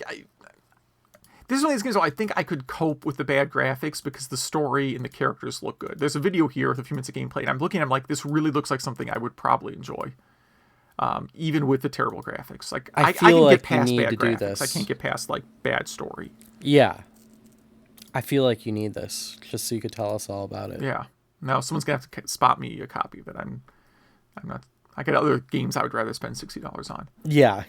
this is one of these games where I think I could cope with the bad graphics because the story and the characters look good. There's a video here with a few minutes of gameplay, and I'm looking at it, I'm like, this really looks like something I would probably enjoy. Even with the terrible graphics. Like, I can like get past you need bad to do graphics. this. I can't get past, like, bad story. Yeah. I feel like you need this, just so you could tell us all about it. Yeah. Now, someone's going to have to spot me a copy of it. I'm not... I got other games I would rather spend $60 on. Yeah.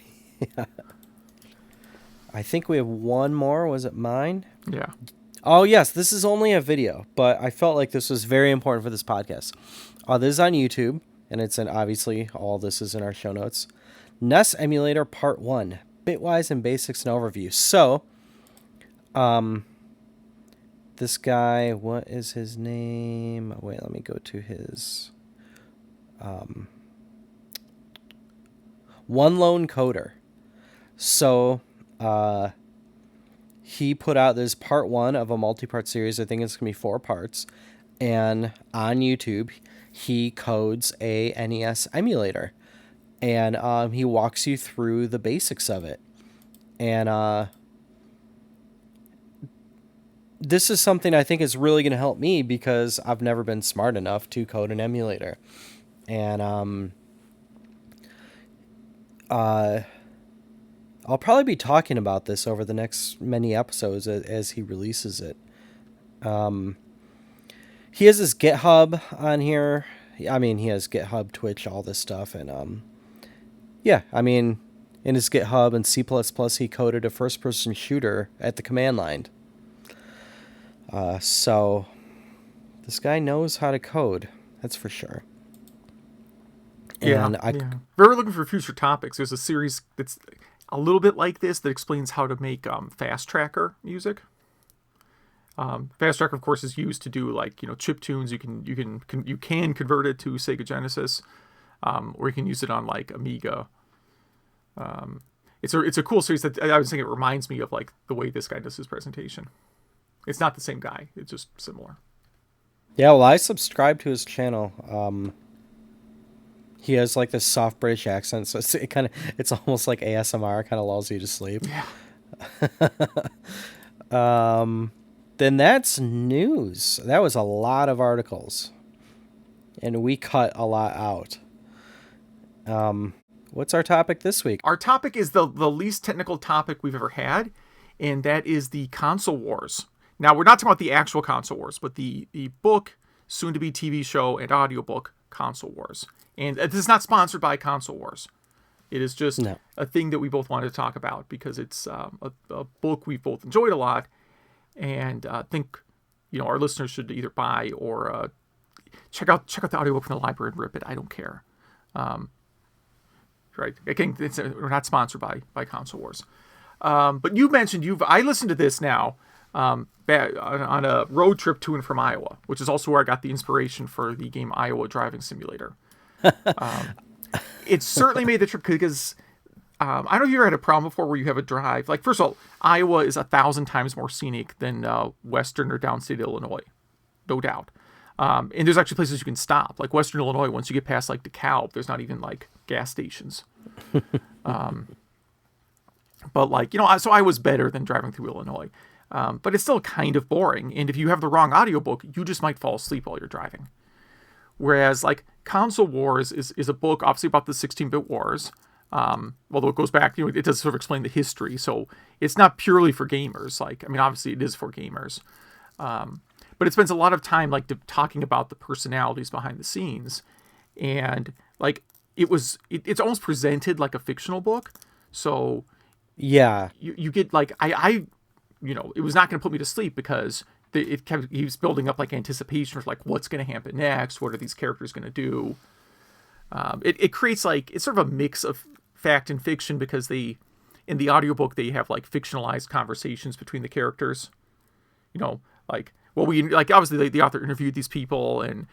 I think we have one more. Was it mine? Yeah. Oh, yes. This is only a video, but I felt like this was very important for this podcast. This is on YouTube, and it's obviously all this is in our show notes. NES Emulator Part 1, Bitwise and Basics and Overview. So, this guy, what is his name? Wait, let me go to his... One Lone Coder. So, he put out this part 1 of a multi-part series. I think it's going to be 4 parts. And on YouTube, he codes a NES emulator. And he walks you through the basics of it. And this is something I think is really going to help me because I've never been smart enough to code an emulator. And I'll probably be talking about this over the next many episodes as he releases it. He has his GitHub on here. I mean, he has GitHub, Twitch, all this stuff. And yeah, I mean, in his GitHub and C++, he coded a first-person shooter at the command line. So this guy knows how to code. That's for sure. And yeah. We're looking for future topics. There's a series that's a little bit like this that explains how to make fast tracker music. Fast tracker, of course, is used to do like chip tunes. You can convert it to Sega Genesis, or you can use it on like Amiga. It's a cool series that I was thinking it reminds me of like the way this guy does his presentation. It's not the same guy. It's just similar. Yeah, well, I subscribe to his channel. He has like this soft British accent, so it's almost like ASMR, kind of lulls you to sleep. Yeah. Then that's news. That was a lot of articles, and we cut a lot out. What's our topic this week? Our topic is the least technical topic we've ever had, and that is the console wars. Now, we're not talking about the actual console wars, but the book, soon-to-be TV show, and audiobook Console Wars. And this is not sponsored by Console Wars. It is just a thing that we both wanted to talk about because it's a book we've both enjoyed a lot, and think our listeners should either buy or check out the audiobook from the library and rip it. I don't care. Right? Again, we're not sponsored by Console Wars. But you mentioned I listened to this now. On a road trip to and from Iowa, which is also where I got the inspiration for the game Iowa Driving Simulator. It certainly made the trip because I don't know if you ever had a problem before where you have a drive. Like, first of all, Iowa is 1,000 times more scenic than Western or downstate Illinois, no doubt. And there's actually places you can stop. Like Western Illinois, once you get past like DeKalb, there's not even like gas stations. But like so I was better than driving through Illinois. But it's still kind of boring, and if you have the wrong audiobook, you just might fall asleep while you're driving. Whereas, like, Console Wars is a book, obviously, about the 16-bit wars, although it goes back, it does sort of explain the history, so it's not purely for gamers. Like, I mean, obviously, it is for gamers. But it spends a lot of time, like, talking about the personalities behind the scenes, and, like, it's almost presented like a fictional book, so... Yeah. You get, like, it was not going to put me to sleep because he was building up like anticipation for like what's going to happen next. What are these characters going to do? It creates like, it's sort of a mix of fact and fiction because in the audiobook, they have like fictionalized conversations between the characters, obviously the author interviewed these people and,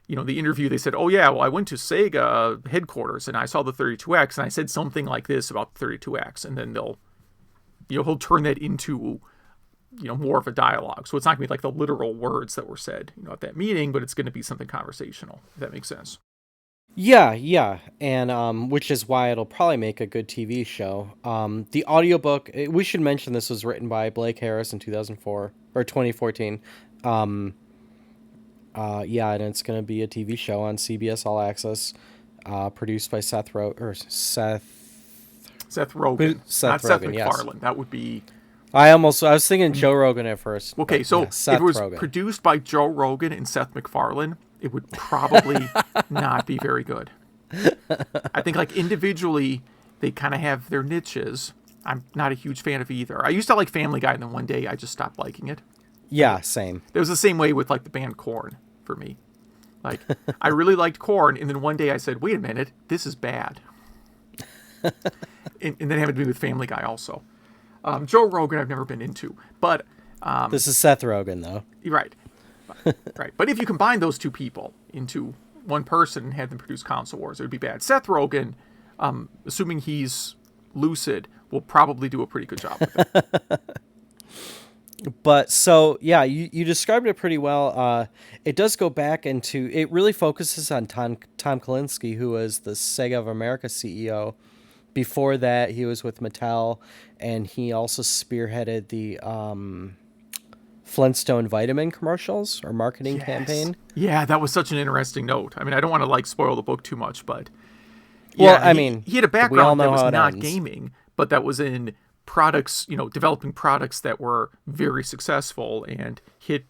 the interview, they said, oh yeah, well I went to Sega headquarters and I saw the 32X and I said something like this about the 32X. And then he'll turn that into, more of a dialogue. So it's not going to be like the literal words that were said, at that meeting, but it's going to be something conversational, if that makes sense. Yeah, and which is why it'll probably make a good TV show. The audiobook, we should mention this was written by Blake Harris in 2004 or 2014. Yeah, and it's gonna be a TV show on CBS All Access, produced by Seth Seth Rogen, Seth not Seth Rogen, MacFarlane. yes. That would be I was thinking Joe Rogan at first. okay. But So yeah, if Seth it was Rogen. produced by Joe Rogan and Seth MacFarlane, it would probably not be very good. I think like individually, they kind of have their niches. I'm not a huge fan of either. I used to like Family Guy, and then one day I just stopped liking it. Yeah, same. It was the same way with like the band Korn for me. Like I really liked Korn, and then one day I said, "Wait a minute, this is bad." and then it happened to be with Family Guy also. Joe Rogan I've never been into, but This is Seth Rogen though. right, right. But if you combine those two people into one person and had them produce Console Wars, it would be bad. Seth Rogen, assuming he's lucid, will probably do a pretty good job with it. But so yeah, you described it pretty well. It does go back into it. Really focuses on Tom Kalinske, who was the Sega of America CEO. Before that, he was with Mattel, and he also spearheaded the Flintstone vitamin commercials or marketing Yes. campaign. Yeah, that was such an interesting note. I mean, I don't want to like spoil the book too much, but Well, yeah, I mean, he had a we all background know that was how it not ends. gaming, but that was in products, developing products that were very successful and hit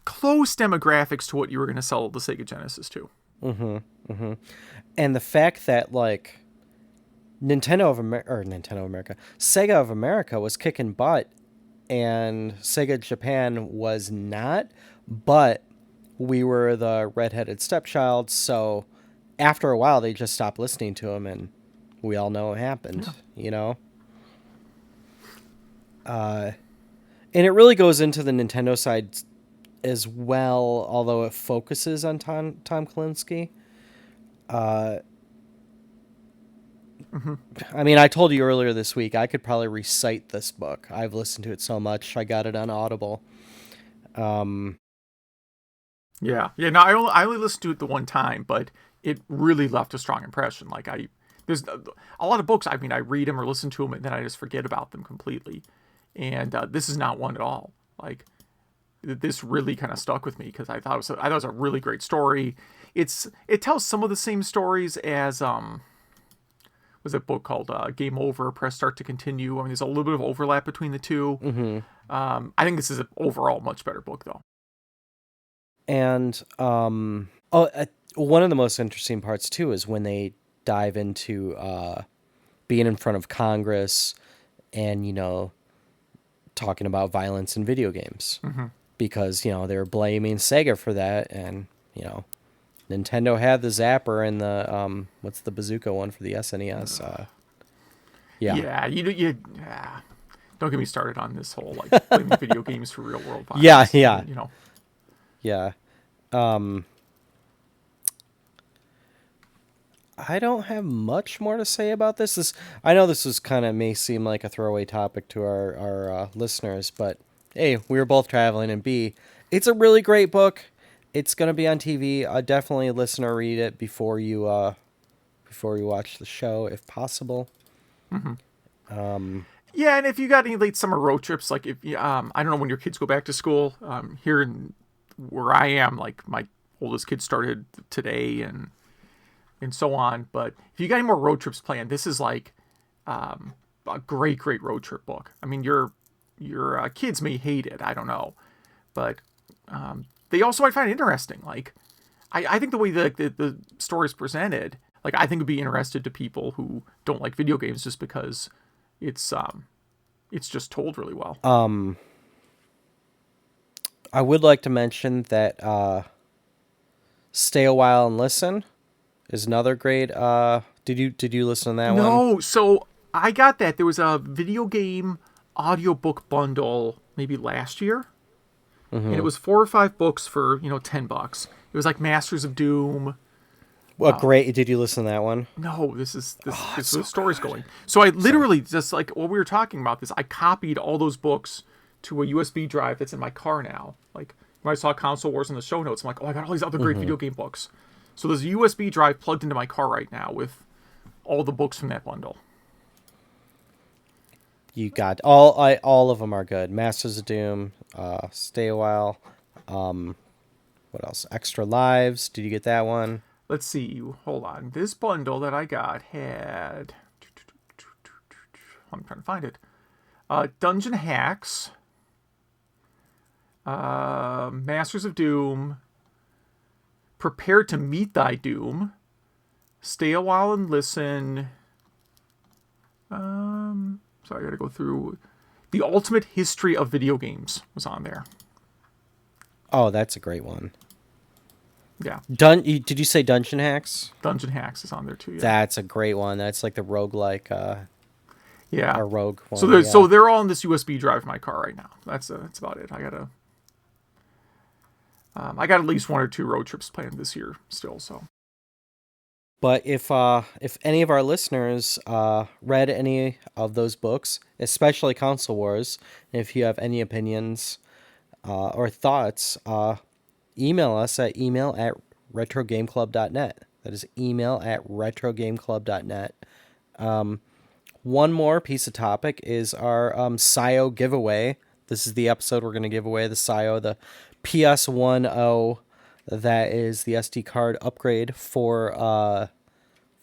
close demographics to what you were going to sell the Sega Genesis to. And the fact that like Nintendo of America, Sega of America was kicking butt, and Sega Japan was not. But we were the redheaded stepchild, so after a while they just stopped listening to him, and we all know what happened. You know. And it really goes into the Nintendo side as well, although it focuses on Tom Kalinske. I mean, I told you earlier this week I could probably recite this book. I've listened to it so much. I got it on Audible. Yeah. No, I only listened to it the one time, but it really left a strong impression. Like there's a lot of books. I mean, I read them or listen to them, and then I just forget about them completely. And this is not one at all. Like this really kind of stuck with me because I thought it was a really great story. It tells some of the same stories as was a book called Game Over, Press Start to Continue. I mean, there's a little bit of overlap between the two. Mm-hmm. I think this is an overall much better book, though. And one of the most interesting parts too is when they dive into being in front of Congress and talking about violence in video games, because they were blaming Sega for that, and Nintendo had the Zapper and the what's the bazooka one for the SNES? Yeah, don't get me started on this whole like blaming video games for real world violence. Yeah. Yeah. I don't have much more to say about this. I know this is may seem like a throwaway topic to our listeners, but A, we were both traveling, and B, it's a really great book. It's gonna be on TV. Definitely listen or read it before you watch the show, if possible. Yeah, and if you got any late summer road trips, like if I don't know when your kids go back to school. Here in where I am, like my oldest kid started today, and so on. But if you got any more road trips planned, this is like a great road trip book. I mean, your kids may hate it. I don't know, but they also might find it interesting. Like I think the way the story is presented, like I think would be interested to people who don't like video games just because it's just told really well. I would like to mention that Stay a While and Listen is another great. Did you listen to that one? No, so I got that. There was a video game audiobook bundle maybe last year. And it was 4 or 5 books for, $10. It was like Masters of Doom. Well, great. Did you listen to that one? No, this is the story's going. So I literally just like while we were talking about this, I copied all those books to a USB drive that's in my car now. Like when I saw Console Wars in the show notes, I'm like, oh, I got all these other great video game books. So there's a USB drive plugged into my car right now with all the books from that bundle. You got all of them are good. Masters of Doom, Stay a While. What else? Extra Lives. Did you get that one? Let's see. Hold on. This bundle that I got had... I'm trying to find it. Dungeon Hacks. Masters of Doom. Prepare to Meet Thy Doom. Stay a While and Listen. So I gotta go through. The Ultimate History of Video Games was on there. Oh, that's a great one. Yeah. Did you say Dungeon Hacks? Dungeon Hacks is on there too. Yeah. That's a great one. That's like the roguelike. Yeah. A rogue one. So they're all on this USB drive in my car right now. That's about it. I got at least 1 or 2 road trips planned this year still. So. But if any of our listeners read any of those books, especially Console Wars, if you have any opinions or thoughts, email us at email@retrogameclub.net. That is email@retrogameclub.net. One more piece of topic is our SIO giveaway. This is the episode we're going to give away the SIO, the PS1O. That is the SD card upgrade for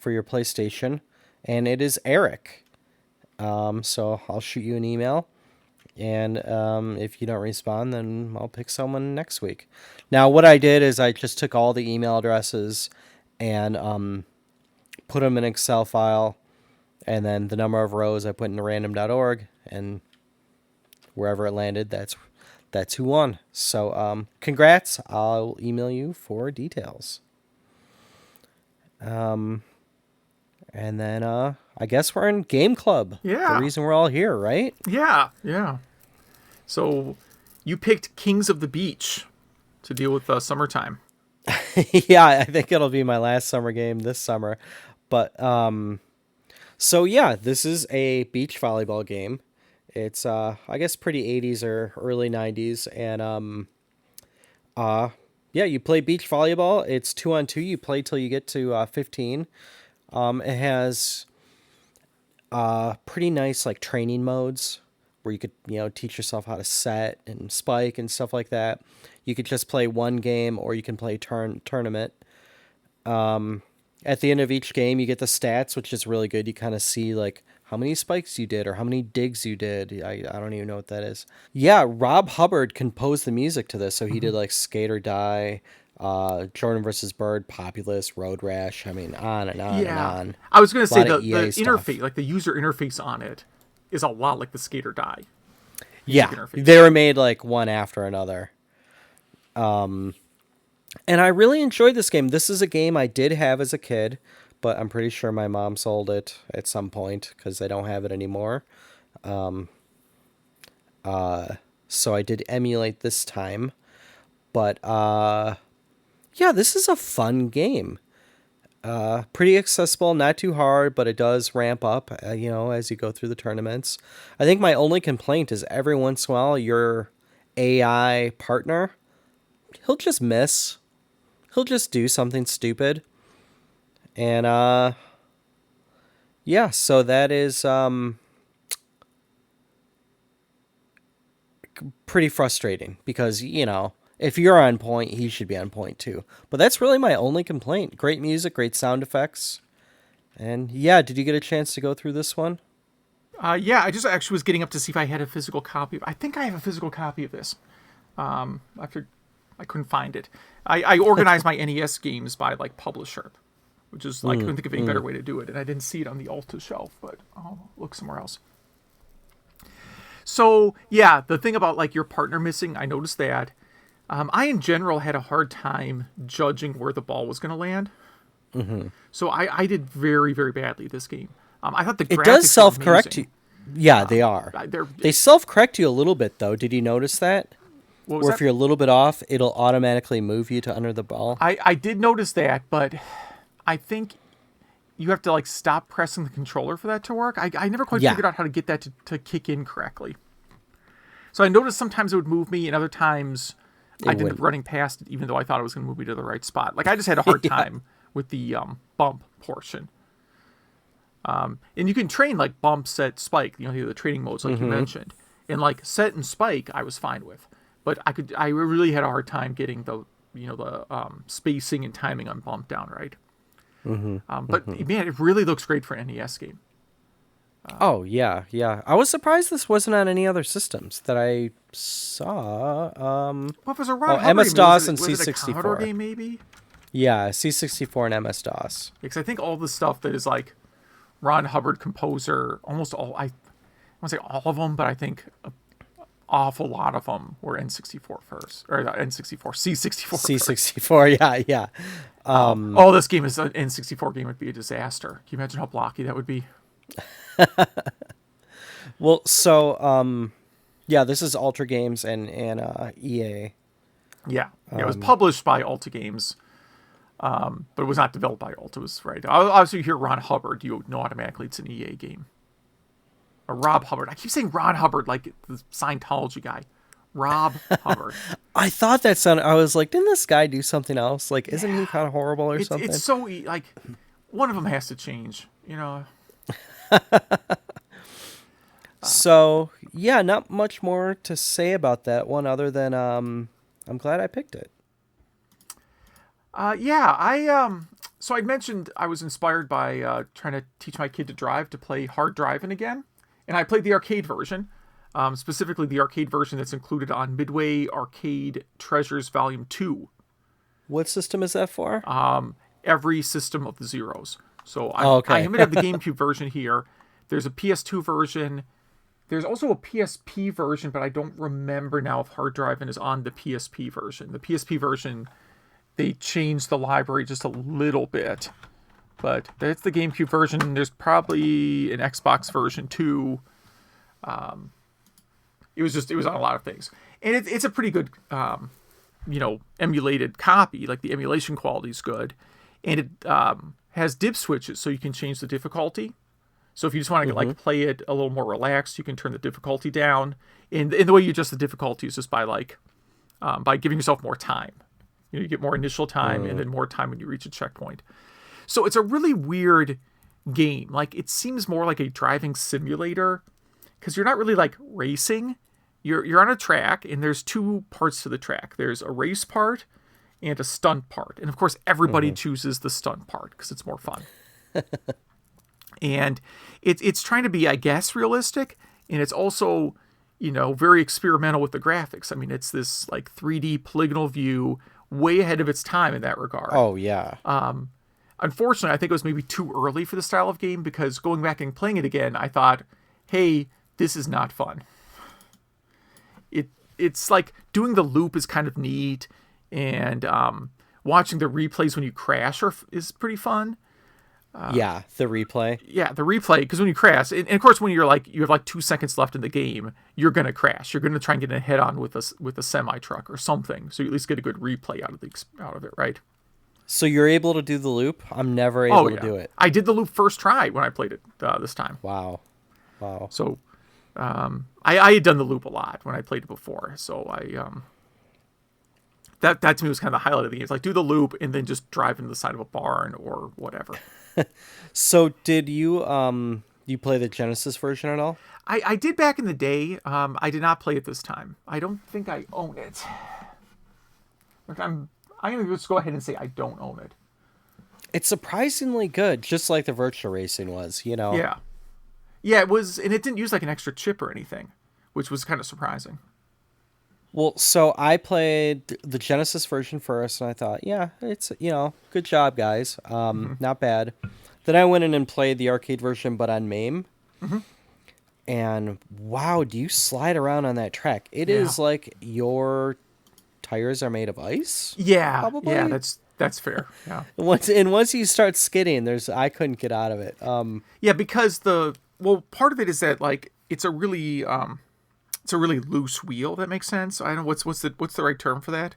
your PlayStation, and it is Eric. So I'll shoot you an email, and if you don't respond, then I'll pick someone next week. Now, what I did is I just took all the email addresses and put them in an Excel file, and then the number of rows I put into random.org, and wherever it landed, that's who won. So, congrats. I'll email you for details. And then, I guess we're in Game Club. Yeah. The reason we're all here, right? Yeah. So, you picked Kings of the Beach to deal with summertime. Yeah, I think it'll be my last summer game this summer. But, so yeah, this is a beach volleyball game. It's, I guess, pretty 80s or early 90s. And, yeah, you play beach volleyball. It's 2-on-2. You play till you get to 15. It has pretty nice, like, training modes where you could, teach yourself how to set and spike and stuff like that. You could just play one game, or you can play tournament. At the end of each game, you get the stats, which is really good. You kind of see, like, how many spikes you did or how many digs you did. I don't even know what that is. Yeah, Rob Hubbard composed the music to this. So he did, like, Skate or Die, Jordan vs. Bird, Populous, Road Rash. I mean, on and on and on. I was going to say the stuff. interface, like the user interface on it, is a lot like the Skate or Die. Yeah, they were made, like, one after another. And I really enjoyed this game. This is a game I did have as a kid, but I'm pretty sure my mom sold it at some point because they don't have it anymore. So I did emulate this time. But, yeah, this is a fun game. Pretty accessible, not too hard, but it does ramp up, as you go through the tournaments. I think my only complaint is every once in a while your AI partner, he'll just miss. He'll just do something stupid. And, yeah, so that is, pretty frustrating because, if you're on point, he should be on point too. But that's really my only complaint. Great music, great sound effects. And yeah, did you get a chance to go through this one? Yeah, I just actually was getting up to see if I had a physical copy. I think I have a physical copy of this. After I couldn't find it. I organized my NES games by, like, publisher, which is, like, I couldn't think of any better way to do it. And I didn't see it on the Alta shelf, but I'll look somewhere else. So, yeah, the thing about, like, your partner missing, I noticed that. I, in general, had a hard time judging where the ball was going to land. Mm-hmm. So I did very, very badly this game. I thought the graphics It does self-correct you. Yeah, they are. They self-correct you a little bit, though. Did you notice that? Or if you're a little bit off, it'll automatically move you to under the ball. I did notice that, but I think you have to, like, stop pressing the controller for that to work. I never quite figured out how to get that to kick in correctly. So I noticed sometimes it would move me, and other times I ended up running past it, even though I thought it was going to move me to the right spot. Like, I just had a hard time with the bump portion. And you can train, like, bump, set, spike, the training modes, like you mentioned. And, like, set and spike, I was fine with. But I really had a hard time getting the spacing and timing on bump down right. But, man, it really looks great for an NES game. Oh, yeah. I was surprised this wasn't on any other systems that I saw. Well, if it was a Ron Hubbard MS-DOS and was it a C64. Commodore game, maybe? Yeah, C64 and MS-DOS. Because I think all the stuff that is, like, Ron Hubbard composer, almost all, I won't say all of them, but I think an awful lot of them were N64 first. Or N64, C64 C64, yeah. This game is an N64 game would be a disaster. Can you imagine how blocky that would be? Well, so this is Ultra Games and EA. Yeah, it was published by Ultra Games, but it was not developed by Ultra. It was right. Obviously, you hear Ron Hubbard, you know automatically it's an EA game. Or Rob Hubbard. I keep saying Ron Hubbard like the Scientology guy. Rob Hubbard. I thought that sounded. I was like, didn't this guy do something else? Like, isn't he kind of horrible or something? It's so like one of them has to change. So, yeah, not much more to say about that one other than I'm glad I picked it. So I mentioned I was inspired by trying to teach my kid to drive to play Hard Drivin' again. And I played the arcade version, specifically the arcade version that's included on Midway Arcade Treasures Volume 2. What system is that for? Every system of the Zeros. So I happen to have the GameCube version here. There's a PS2 version. There's also a PSP version, but I don't remember now if Hard Drivin' is on the PSP version. The PSP version, they changed the library just a little bit. But that's the GameCube version. There's probably an Xbox version too. It was on a lot of things. And it's a pretty good, emulated copy. Like the emulation quality is good. And it has dip switches, so you can change the difficulty. So if you just want to like play it a little more relaxed, you can turn the difficulty down. And the way you adjust the difficulty is just by giving yourself more time. You get more initial time and then more time when you reach a checkpoint. So it's a really weird game. Like, it seems more like a driving simulator because you're not really like racing. You're on a track and there's two parts to the track. There's a race part and a stunt part. And of course, everybody chooses the stunt part because it's more fun. And it's trying to be, I guess, realistic. And it's also, very experimental with the graphics. I mean, it's this like 3D polygonal view, way ahead of its time in that regard. Oh, yeah. Unfortunately, I think it was maybe too early for the style of game because going back and playing it again, I thought, hey, this is not fun. It's like doing the loop is kind of neat, and watching the replays when you crash is pretty fun. The replay. Yeah, the replay, because when you crash, and of course when you have like 2 seconds left in the game, you're going to crash. You're going to try and get a head-on with a semi-truck or something, so you at least get a good replay out of it, right? So you're able to do the loop? I'm never able to do it. I did the loop first try when I played it this time. Wow. So I had done the loop a lot when I played it before. So that to me was kind of the highlight of the game. It's like do the loop and then just drive into the side of a barn or whatever. So did you play the Genesis version at all? I did back in the day. I did not play it this time. I don't think I own it. I'm going to just go ahead and say I don't own it. It's surprisingly good, just like the Virtua Racing was, Yeah. Yeah, it was, and it didn't use like an extra chip or anything, which was kind of surprising. Well, so I played the Genesis version first, and I thought, yeah, it's, good job, guys. Not bad. Then I went in and played the arcade version, but on MAME. And wow, do you slide around on that track? It is like your tires are made of ice. Yeah, probably. Yeah, that's fair. Yeah. Once you start skidding, I couldn't get out of it. Yeah, because part of it is that like it's a really loose wheel. That makes sense. I don't know what's the right term for that.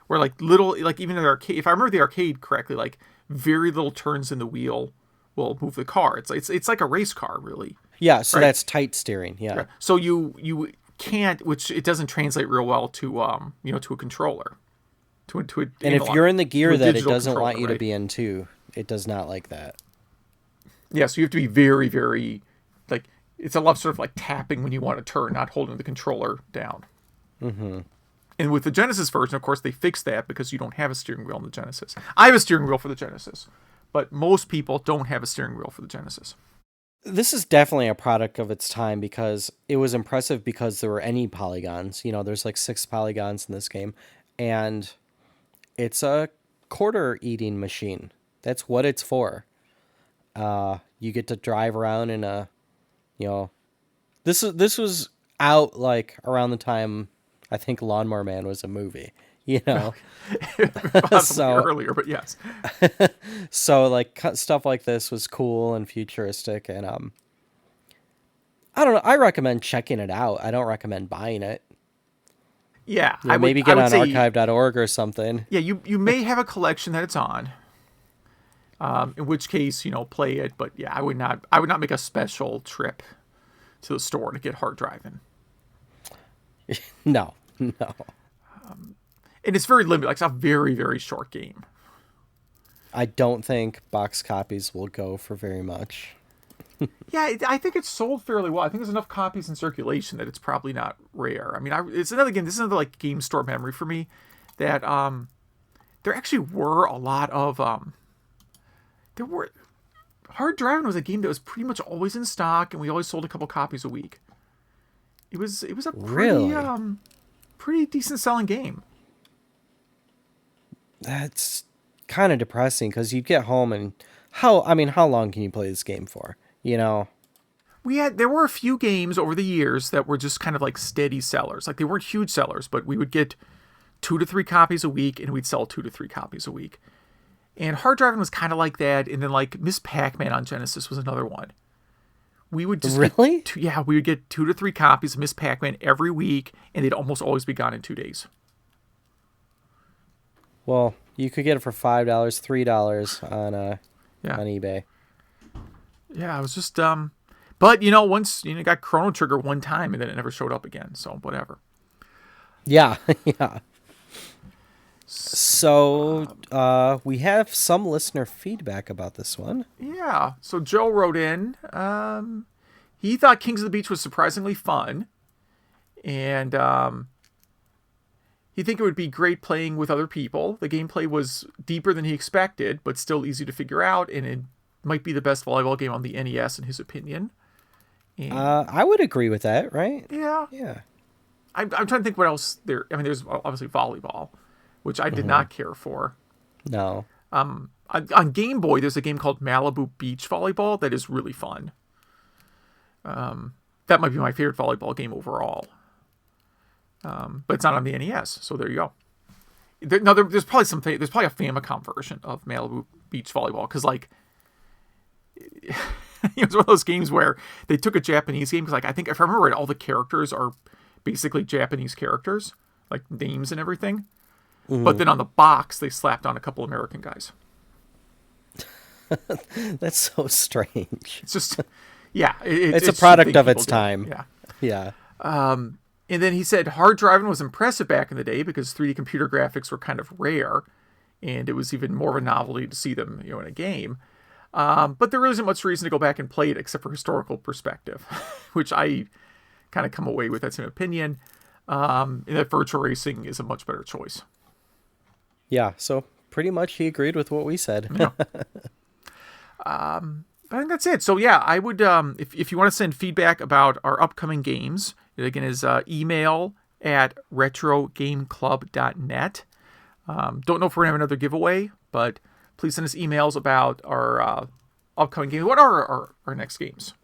Where like little, like even in the arcade, if I remember the arcade correctly, like very little turns in the wheel will move the car. It's like a race car, really. Yeah, so right? That's tight steering. Yeah. Right. So you can't, which it doesn't translate real well to to a controller. To a And if you're in the gear that it doesn't controller, want you to right? be in too, it does not like that. Yeah, so you have to be very, very, like, it's a lot of sort of like tapping when you want to turn, not holding the controller down. Mm-hmm. And with the Genesis version, of course, they fixed that because you don't have a steering wheel in the Genesis. I have a steering wheel for the Genesis, but most people don't have a steering wheel for the Genesis. This is definitely a product of its time because it was impressive because there were any polygons. There's like 6 polygons in this game, and it's a quarter eating machine. That's what it's for. You get to drive around in a, this was out like around the time I think Lawnmower Man was a movie, Possibly So earlier, but yes. so like stuff like this was cool and futuristic, and I don't know. I recommend checking it out. I don't recommend buying it. Yeah, Maybe get on archive.org or something. Yeah, you may have a collection that it's on. In which case, play it. But yeah, I would not make a special trip to the store to get hard driving. No. And it's very limited. Like, it's a very, very short game. I don't think box copies will go for very much. Yeah, I think it's sold fairly well. I think there's enough copies in circulation that it's probably not rare. I mean, it's another game. This is another like game store memory for me. That there actually were a lot of Hard Driving was a game that was pretty much always in stock, and we always sold a couple copies a week. It was a pretty decent selling game. That's kind of depressing because you'd get home and how long can you play this game for? There were a few games over the years that were just kind of like steady sellers. Like, they weren't huge sellers, but we would get 2 to 3 copies a week, and we'd sell 2 to 3 copies a week. And Hard Driving was kind of like that. And then like Miss Pac-Man on Genesis was another one. We would just really? We would get 2 to 3 copies of Miss Pac-Man every week, and they'd almost always be gone in 2 days. Well, you could get it for $5, $3 on eBay. Yeah, I was just but once got Chrono Trigger one time, and then it never showed up again. So whatever. Yeah, yeah. So we have some listener feedback about this one. Yeah. So Joe wrote in. He thought Kings of the Beach was surprisingly fun, and he think it would be great playing with other people. The gameplay was deeper than he expected, but still easy to figure out, and it might be the best volleyball game on the NES in his opinion. And, I would agree with that, right? Yeah. Yeah. I'm trying to think what else there. I mean, there's obviously volleyball, which I did not care for. No. On Game Boy, there's a game called Malibu Beach Volleyball that is really fun. That might be my favorite volleyball game overall. But it's not on the NES, so there you go. There's probably there's probably a Famicom version of Malibu Beach Volleyball, because like it was one of those games where they took a Japanese game, because like I think if I remember right, all the characters are basically Japanese characters, like names and everything. Mm-hmm. But then on the box they slapped on a couple American guys. That's so strange. It's just it's a product of its time. Yeah. And then he said Hard Driving was impressive back in the day because 3D computer graphics were kind of rare, and it was even more of a novelty to see them, in a game. But there really isn't much reason to go back and play it except for historical perspective, which I kind of come away with that same opinion. And that virtual racing is a much better choice. Yeah, so pretty much he agreed with what we said. Yeah. I think that's it. So yeah, I would, if you want to send feedback about our upcoming games, it again is email at retrogameclub.net. Don't know if we're going to have another giveaway, but please send us emails about our upcoming games. What are our next games?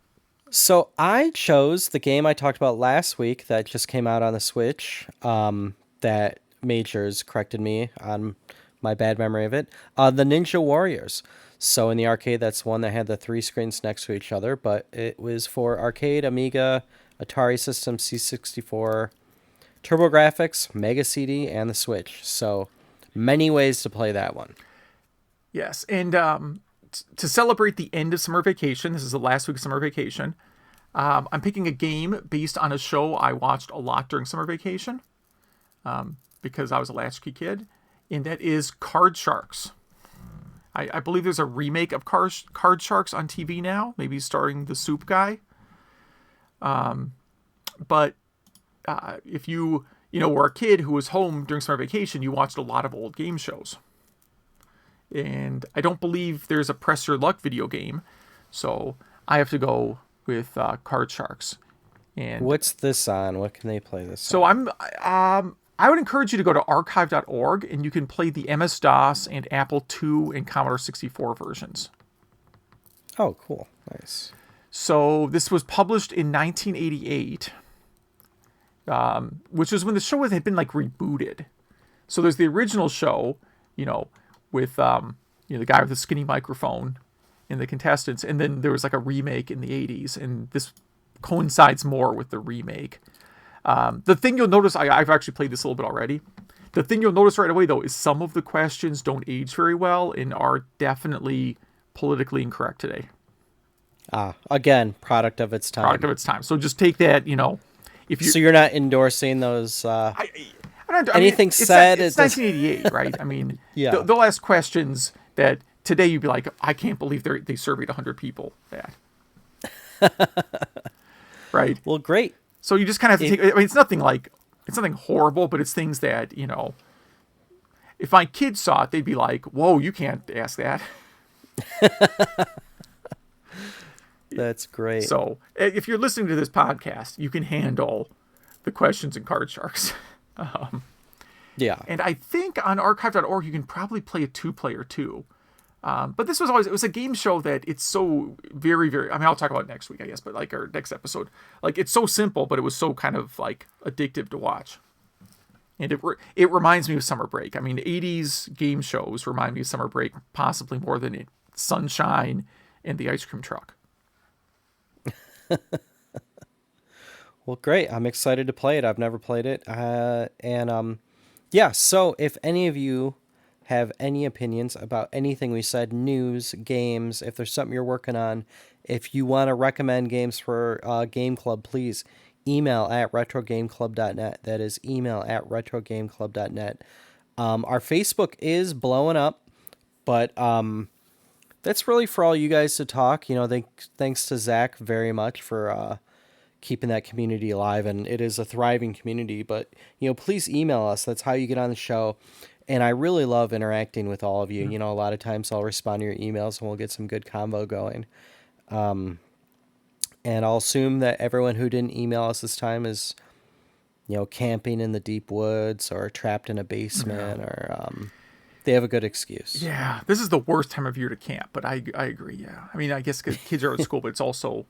So I chose the game I talked about last week that just came out on the Switch, that Majors corrected me on my bad memory of it. The Ninja Warriors. So in the arcade, that's one that had the 3 screens next to each other, but it was for arcade, Amiga, Atari System, C64, TurboGrafx, Mega CD, and the Switch. So many ways to play that one. Yes, and to celebrate the end of summer vacation, this is the last week of summer vacation, I'm picking a game based on a show I watched a lot during summer vacation, because I was a latchkey kid, and that is Card Sharks. I believe there's a remake of Card Sharks on TV now, maybe starring the Soup guy. But if you were a kid who was home during summer vacation, you watched a lot of old game shows. And I don't believe there's a Press Your Luck video game, so I have to go with Card Sharks. And What's this on? What can they play this so on? I would encourage you to go to archive.org, and you can play the MS-DOS and Apple II and Commodore 64 versions. Oh, cool. Nice. So this was published in 1988, which was when the show had been like rebooted. So there's the original show, with the guy with the skinny microphone and the contestants, and then there was like a remake in the 80s, and this coincides more with the remake. The thing you'll notice, I've actually played this a little bit already. The thing you'll notice right away, though, is some of the questions don't age very well and are definitely politically incorrect today. Again, product of its time. Product of its time. So just take that, if you. So you're not endorsing those. Anything it's said. It's 1988, right? I mean, yeah. They'll ask questions that today you'd be like, I can't believe they surveyed 100 people that. Right. Well, great. So you just kind of have to take. I mean, it's nothing horrible, but it's things that if my kids saw it, they'd be like, "Whoa, you can't ask that." That's great. So if you're listening to this podcast, you can handle the questions in Card Sharks. Yeah. And I think on archive.org you can probably play a 2-player too. But this was it was a game show that it's so very, very, I mean, I'll talk about it next week, I guess, but like our next episode, like it's so simple, but it was so kind of like addictive to watch. And it reminds me of summer break. I mean, 80s game shows remind me of summer break, possibly more than Sunshine and the ice cream truck. Well, great. I'm excited to play it. I've never played it. Yeah, so if any of you have any opinions about anything we said, news, games, if there's something you're working on, if you want to recommend games for Game Club, please email at retrogameclub.net. That is email at retrogameclub.net. Our Facebook is blowing up, but that's really for all you guys to talk. Thanks to Zach very much for keeping that community alive, and it is a thriving community. But please email us. That's how you get on the show. And I really love interacting with all of you. Mm-hmm. A lot of times I'll respond to your emails and we'll get some good convo going. And I'll assume that everyone who didn't email us this time is, camping in the deep woods or trapped in a basement, or they have a good excuse. Yeah, this is the worst time of year to camp, but I agree, yeah. I mean, I guess because kids are at school, but it's also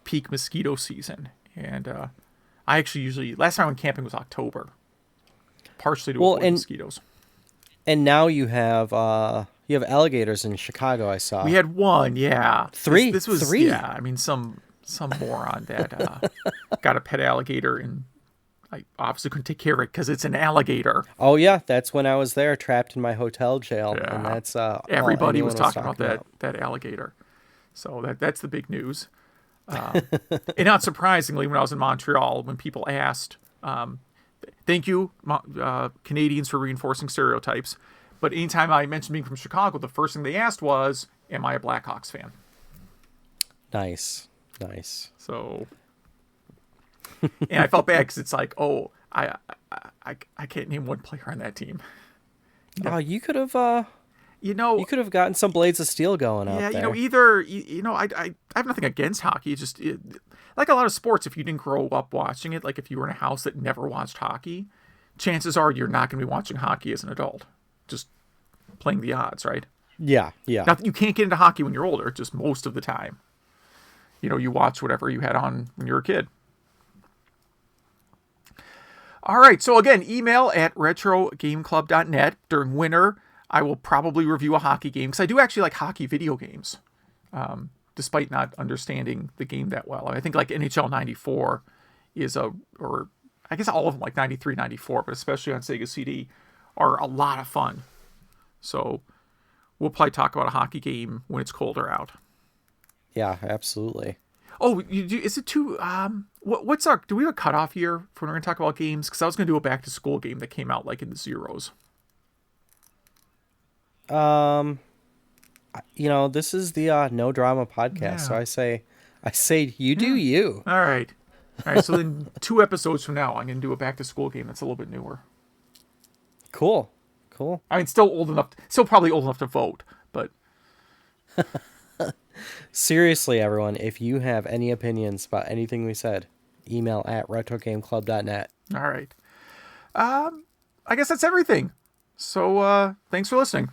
peak mosquito season. And I actually last time I went camping was October, partially to avoid mosquitoes. And now you have alligators in Chicago, I saw. We had one, yeah. Three? This was, Three? Yeah, I mean, some moron that got a pet alligator, and I obviously couldn't take care of it because it's an alligator. Oh, yeah, that's when I was there, trapped in my hotel jail. Yeah. And that's everybody was talking about that alligator. So that's the big news. And not surprisingly, when I was in Montreal, when people asked... thank you, Canadians, for reinforcing stereotypes. But anytime I mentioned being from Chicago, the first thing they asked was, am I a Blackhawks fan? Nice. So, and I felt bad because it's like, I can't name one player on that team. Oh, you could have, you could have gotten some Blades of Steel going out there. I have nothing against hockey. It's just, like a lot of sports, if you didn't grow up watching it, like if you were in a house that never watched hockey, chances are you're not going to be watching hockey as an adult. Just playing the odds, right? Yeah. Not that you can't get into hockey when you're older, just most of the time. You watch whatever you had on when you were a kid. All right, so again, email at retrogameclub.net. During winter, I will probably review a hockey game, because I do actually like hockey video games. Despite not understanding the game that well. I think like NHL 94 or I guess all of them, like 93, 94, but especially on Sega CD, are a lot of fun. So we'll probably talk about a hockey game when it's colder out. Yeah, absolutely. Oh, is it too? What's our? Do we have a cutoff year for when we're gonna talk about games? Because I was gonna do a back to school game that came out like in the zeros. This is the no drama podcast, so Yeah. I say you do you. All right. All right. So then 2 episodes from now, I'm gonna do a back to school game that's a little bit newer. Cool. I mean, still probably old enough to vote, but Seriously, everyone, if you have any opinions about anything we said, email at retrogameclub.net. all right. I guess that's everything. So thanks for listening.